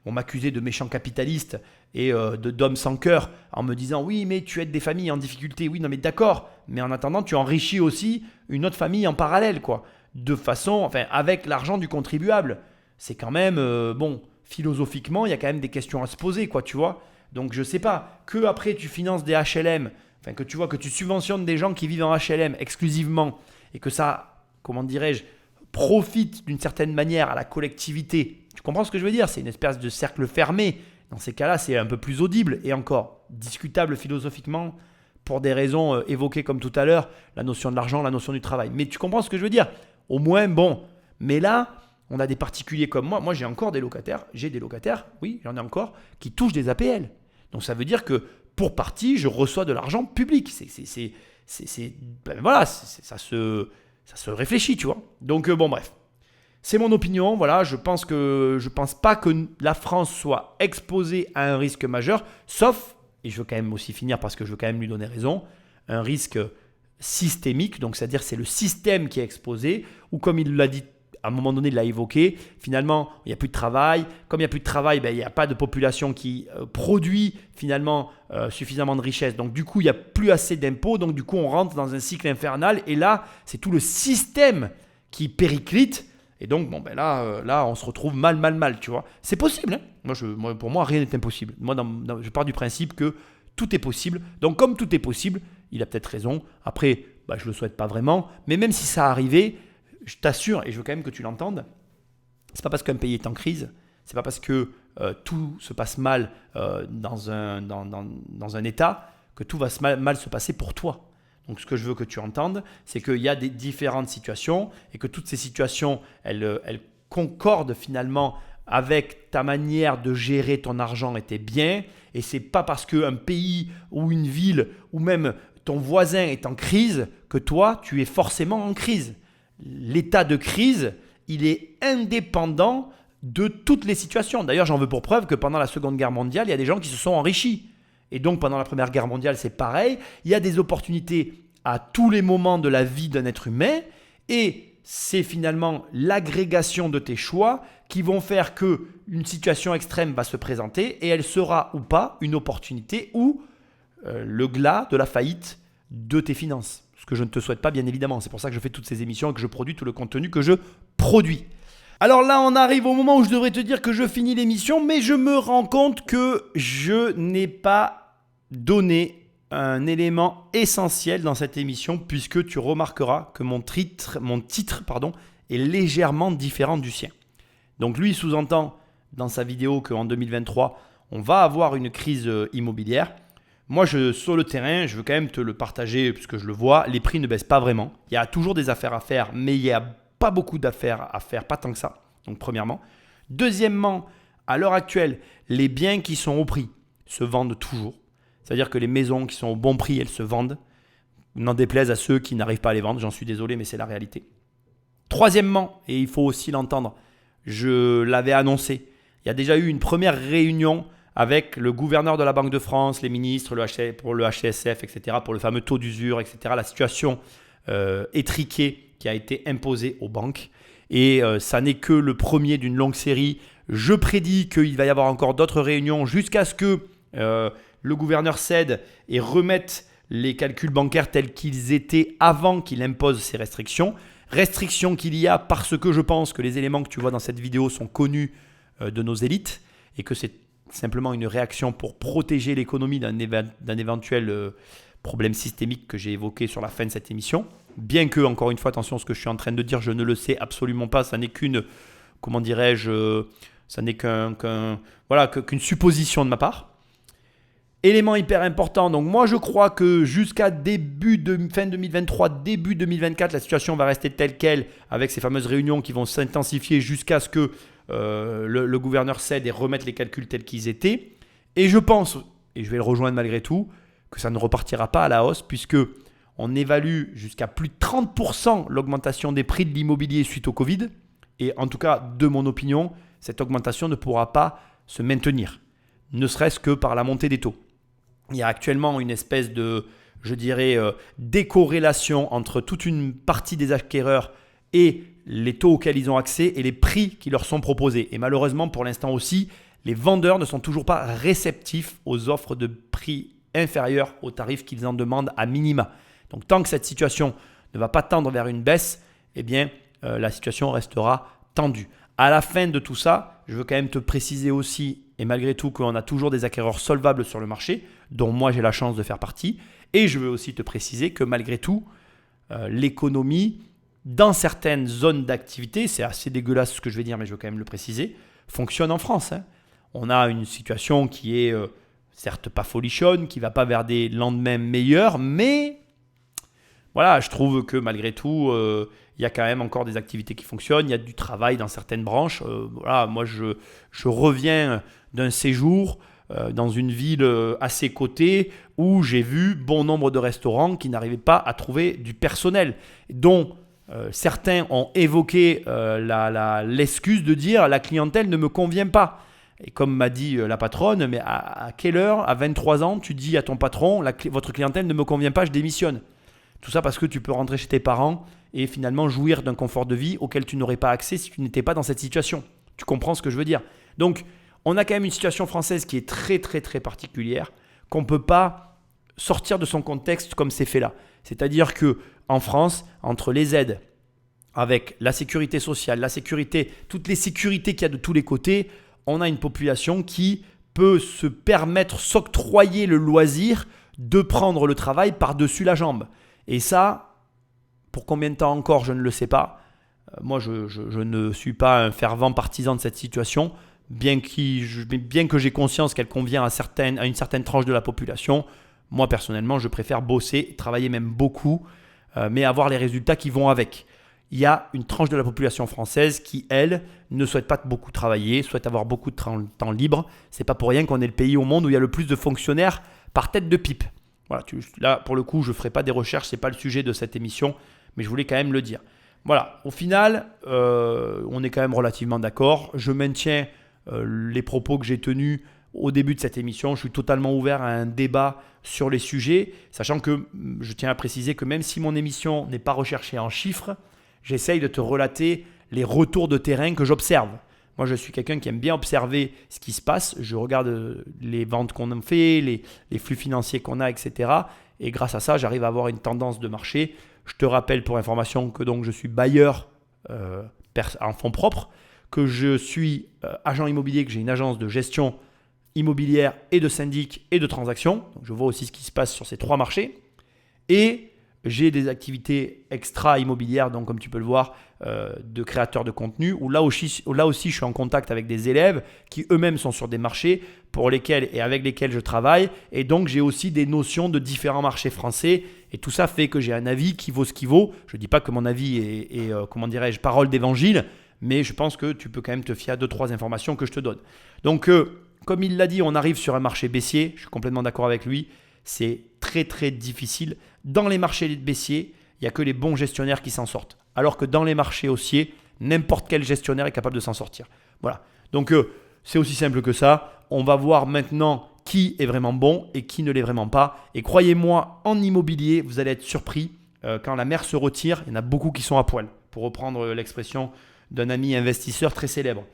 m'accuser de méchant capitaliste et d'homme sans cœur en me disant « Oui, mais tu aides des familles en difficulté. » Oui, non, mais d'accord. Mais en attendant, tu enrichis aussi une autre famille en parallèle, quoi. Avec l'argent du contribuable. C'est quand même, philosophiquement, il y a quand même des questions à se poser, quoi, tu vois. Donc, je sais pas, que après tu finances des HLM, que tu vois, que tu subventionnes des gens qui vivent en HLM exclusivement et que ça, comment dirais-je, profite d'une certaine manière à la collectivité. Tu comprends ce que je veux dire? C'est une espèce de cercle fermé. Dans ces cas-là, c'est un peu plus audible et encore discutable philosophiquement pour des raisons évoquées comme tout à l'heure, la notion de l'argent, la notion du travail. Mais tu comprends ce que je veux dire? Au moins, bon. Mais là, on a des particuliers comme moi. Moi, j'ai encore des locataires. J'ai des locataires, oui, j'en ai encore, qui touchent des APL. Donc, ça veut dire que pour partie, je reçois de l'argent public. Ça se réfléchit, tu vois. Donc, bref. C'est mon opinion. Voilà, je pense pas que la France soit exposée à un risque majeur, sauf, et je veux quand même aussi finir parce que je veux quand même lui donner raison, un risque systémique. Donc, c'est-à-dire c'est le système qui est exposé, ou comme il l'a dit à un moment donné, il l'a évoqué, finalement, il n'y a plus de travail. Comme il n'y a plus de travail, il n'y a pas de population qui produit finalement suffisamment de richesse. Donc, du coup, il n'y a plus assez d'impôts. Donc, du coup, on rentre dans un cycle infernal. Et là, c'est tout le système qui périclite. Et donc, là, on se retrouve mal, tu vois. C'est possible, hein. Pour moi, rien n'est impossible. Moi, je pars du principe que tout est possible. Donc, comme tout est possible, il a peut-être raison. Après, je ne le souhaite pas vraiment. Mais même si ça arrivait, je t'assure, et je veux quand même que tu l'entendes, c'est pas parce qu'un pays est en crise, c'est pas parce que tout se passe mal dans un État que tout va mal se passer pour toi. Donc ce que je veux que tu entendes, c'est qu'il y a des différentes situations et que toutes ces situations, elles concordent finalement avec ta manière de gérer ton argent était bien. Et c'est pas parce qu'un pays ou une ville ou même ton voisin est en crise que toi, tu es forcément en crise. L'état de crise, il est indépendant de toutes les situations. D'ailleurs, j'en veux pour preuve que pendant la Seconde Guerre mondiale, il y a des gens qui se sont enrichis. Et donc, pendant la Première Guerre mondiale, c'est pareil. Il y a des opportunités à tous les moments de la vie d'un être humain. Et c'est finalement l'agrégation de tes choix qui vont faire qu'une situation extrême va se présenter et elle sera ou pas une opportunité ou le glas de la faillite de tes finances. Ce que je ne te souhaite pas, bien évidemment. C'est pour ça que je fais toutes ces émissions et que je produis tout le contenu que je produis. Alors là, on arrive au moment où je devrais te dire que je finis l'émission, mais je me rends compte que je n'ai pas donné un élément essentiel dans cette émission, puisque tu remarqueras que mon titre est légèrement différent du sien. Donc lui, il sous-entend dans sa vidéo qu'en 2023, on va avoir une crise immobilière. Moi, sur le terrain, je veux quand même te le partager puisque je le vois. Les prix ne baissent pas vraiment. Il y a toujours des affaires à faire, mais il n'y a pas beaucoup d'affaires à faire, pas tant que ça. Donc, premièrement. Deuxièmement, à l'heure actuelle, les biens qui sont au prix se vendent toujours. C'est-à-dire que les maisons qui sont au bon prix, elles se vendent. N'en déplaise à ceux qui n'arrivent pas à les vendre. J'en suis désolé, mais c'est la réalité. Troisièmement, et il faut aussi l'entendre, je l'avais annoncé, il y a déjà eu une première réunion avec le gouverneur de la Banque de France, les ministres, pour le HCSF, etc., pour le fameux taux d'usure, etc., la situation étriquée qui a été imposée aux banques. Et ça n'est que le premier d'une longue série. Je prédis qu'il va y avoir encore d'autres réunions jusqu'à ce que le gouverneur cède et remette les calculs bancaires tels qu'ils étaient avant qu'il impose ces restrictions. Restrictions qu'il y a parce que je pense que les éléments que tu vois dans cette vidéo sont connus de nos élites et que c'est simplement une réaction pour protéger l'économie d'un éventuel problème systémique que j'ai évoqué sur la fin de cette émission. Bien que, encore une fois, attention, ce que je suis en train de dire, je ne le sais absolument pas. Ça n'est qu'une, comment dirais-je, ça n'est qu'une supposition de ma part. Élément hyper important, donc moi je crois que jusqu'à fin 2023, début 2024, la situation va rester telle qu'elle avec ces fameuses réunions qui vont s'intensifier jusqu'à ce que le gouverneur cède et remette les calculs tels qu'ils étaient. Et je pense, et je vais le rejoindre malgré tout, que ça ne repartira pas à la hausse puisque on évalue jusqu'à plus de 30% l'augmentation des prix de l'immobilier suite au Covid. Et en tout cas, de mon opinion, cette augmentation ne pourra pas se maintenir, ne serait-ce que par la montée des taux. Il y a actuellement une espèce de, je dirais, décorrélation entre toute une partie des acquéreurs et les taux auxquels ils ont accès et les prix qui leur sont proposés. Et malheureusement, pour l'instant aussi, les vendeurs ne sont toujours pas réceptifs aux offres de prix inférieurs aux tarifs qu'ils en demandent à minima. Donc, tant que cette situation ne va pas tendre vers une baisse, eh bien, la situation restera tendue. À la fin de tout ça, je veux quand même te préciser aussi, et malgré tout, qu'on a toujours des acquéreurs solvables sur le marché, dont moi j'ai la chance de faire partie. Et je veux aussi te préciser que malgré tout, l'économie, dans certaines zones d'activité, c'est assez dégueulasse ce que je vais dire, mais je veux quand même le préciser, fonctionne en France. On a une situation qui est certes pas folichonne, qui ne va pas vers des lendemains meilleurs, mais voilà, je trouve que malgré tout, il y a quand même encore des activités qui fonctionnent, il y a du travail dans certaines branches. Voilà, moi, je reviens d'un séjour dans une ville à ses côtés où j'ai vu bon nombre de restaurants qui n'arrivaient pas à trouver du personnel, dont certains ont évoqué l'excuse de dire la clientèle ne me convient pas. Et comme m'a dit la patronne, mais à quelle heure, à 23 ans, tu dis à ton patron, votre clientèle ne me convient pas, je démissionne. Tout ça parce que tu peux rentrer chez tes parents et finalement jouir d'un confort de vie auquel tu n'aurais pas accès si tu n'étais pas dans cette situation. Tu comprends ce que je veux dire? Donc, on a quand même une situation française qui est très très très particulière, qu'on ne peut pas sortir de son contexte comme c'est fait là. C'est-à-dire qu'en France, entre les aides, avec la sécurité sociale, la sécurité, toutes les sécurités qu'il y a de tous les côtés, on a une population qui peut se permettre, s'octroyer le loisir de prendre le travail par-dessus la jambe. Et ça, pour combien de temps encore, je ne le sais pas. Moi, je ne suis pas un fervent partisan de cette situation, bien que j'ai conscience qu'elle convient à une certaine tranche de la population. Moi, personnellement, je préfère bosser, travailler même beaucoup, mais avoir les résultats qui vont avec. Il y a une tranche de la population française qui, elle, ne souhaite pas beaucoup travailler, souhaite avoir beaucoup de temps libre. Ce n'est pas pour rien qu'on est le pays au monde où il y a le plus de fonctionnaires par tête de pipe. Voilà, là, pour le coup, je ne ferai pas des recherches, ce n'est pas le sujet de cette émission, mais je voulais quand même le dire. Voilà, au final, on est quand même relativement d'accord. Je maintiens les propos que j'ai tenus au début de cette émission. Je suis totalement ouvert à un débat sur les sujets, sachant que je tiens à préciser que même si mon émission n'est pas recherchée en chiffres, j'essaye de te relater les retours de terrain que j'observe. Moi, je suis quelqu'un qui aime bien observer ce qui se passe. Je regarde les ventes qu'on a fait, les flux financiers qu'on a, etc. Et grâce à ça, j'arrive à avoir une tendance de marché. Je te rappelle pour information que donc, je suis bailleur en fonds propres, que je suis agent immobilier, que j'ai une agence de gestion immobilière et de syndic et de transactions. Donc, je vois aussi ce qui se passe sur ces trois marchés. Et j'ai des activités extra-immobilières, donc comme tu peux le voir, de créateurs de contenu, où là aussi je suis en contact avec des élèves qui eux-mêmes sont sur des marchés pour lesquels et avec lesquels je travaille. Et donc j'ai aussi des notions de différents marchés français. Et tout ça fait que j'ai un avis qui vaut ce qui vaut. Je ne dis pas que mon avis est comment dirais-je, parole d'évangile, mais je pense que tu peux quand même te fier à 2-3 informations que je te donne. Donc comme il l'a dit, on arrive sur un marché baissier. Je suis complètement d'accord avec lui. C'est très très difficile. Dans les marchés baissiers, il n'y a que les bons gestionnaires qui s'en sortent. Alors que dans les marchés haussiers, n'importe quel gestionnaire est capable de s'en sortir. Voilà. Donc c'est aussi simple que ça. On va voir maintenant qui est vraiment bon et qui ne l'est vraiment pas. Et croyez-moi, en immobilier, vous allez être surpris. Quand la mer se retire, il y en a beaucoup qui sont à poil. Pour reprendre l'expression d'un ami investisseur très célèbre,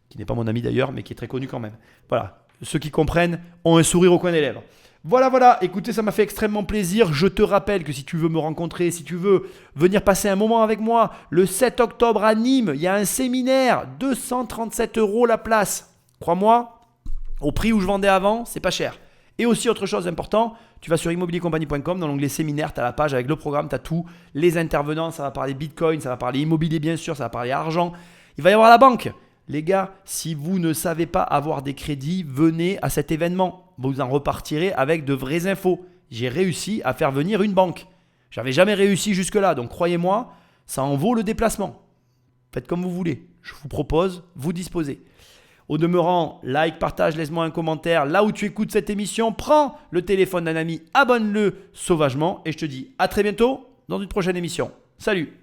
qui n'est pas mon ami d'ailleurs, mais qui est très connu quand même. Voilà, ceux qui comprennent ont un sourire au coin des lèvres. Voilà, écoutez, ça m'a fait extrêmement plaisir. Je te rappelle que si tu veux me rencontrer, si tu veux venir passer un moment avec moi, le 7 octobre à Nîmes, il y a un séminaire, 237 € la place. Crois-moi, au prix où je vendais avant, c'est pas cher. Et aussi autre chose important, tu vas sur immobiliercompagnie.com, dans l'onglet séminaire, tu as la page avec le programme, tu as tout, les intervenants, ça va parler Bitcoin, ça va parler immobilier bien sûr, ça va parler argent. Il va y avoir la banque. Les gars, si vous ne savez pas avoir des crédits, venez à cet événement. Vous en repartirez avec de vraies infos. J'ai réussi à faire venir une banque. J'avais jamais réussi jusque-là, donc croyez-moi, ça en vaut le déplacement. Faites comme vous voulez. Je vous propose, vous disposez. Au demeurant, like, partage, laisse-moi un commentaire. Là où tu écoutes cette émission, prends le téléphone d'un ami, abonne-le sauvagement et je te dis à très bientôt dans une prochaine émission. Salut!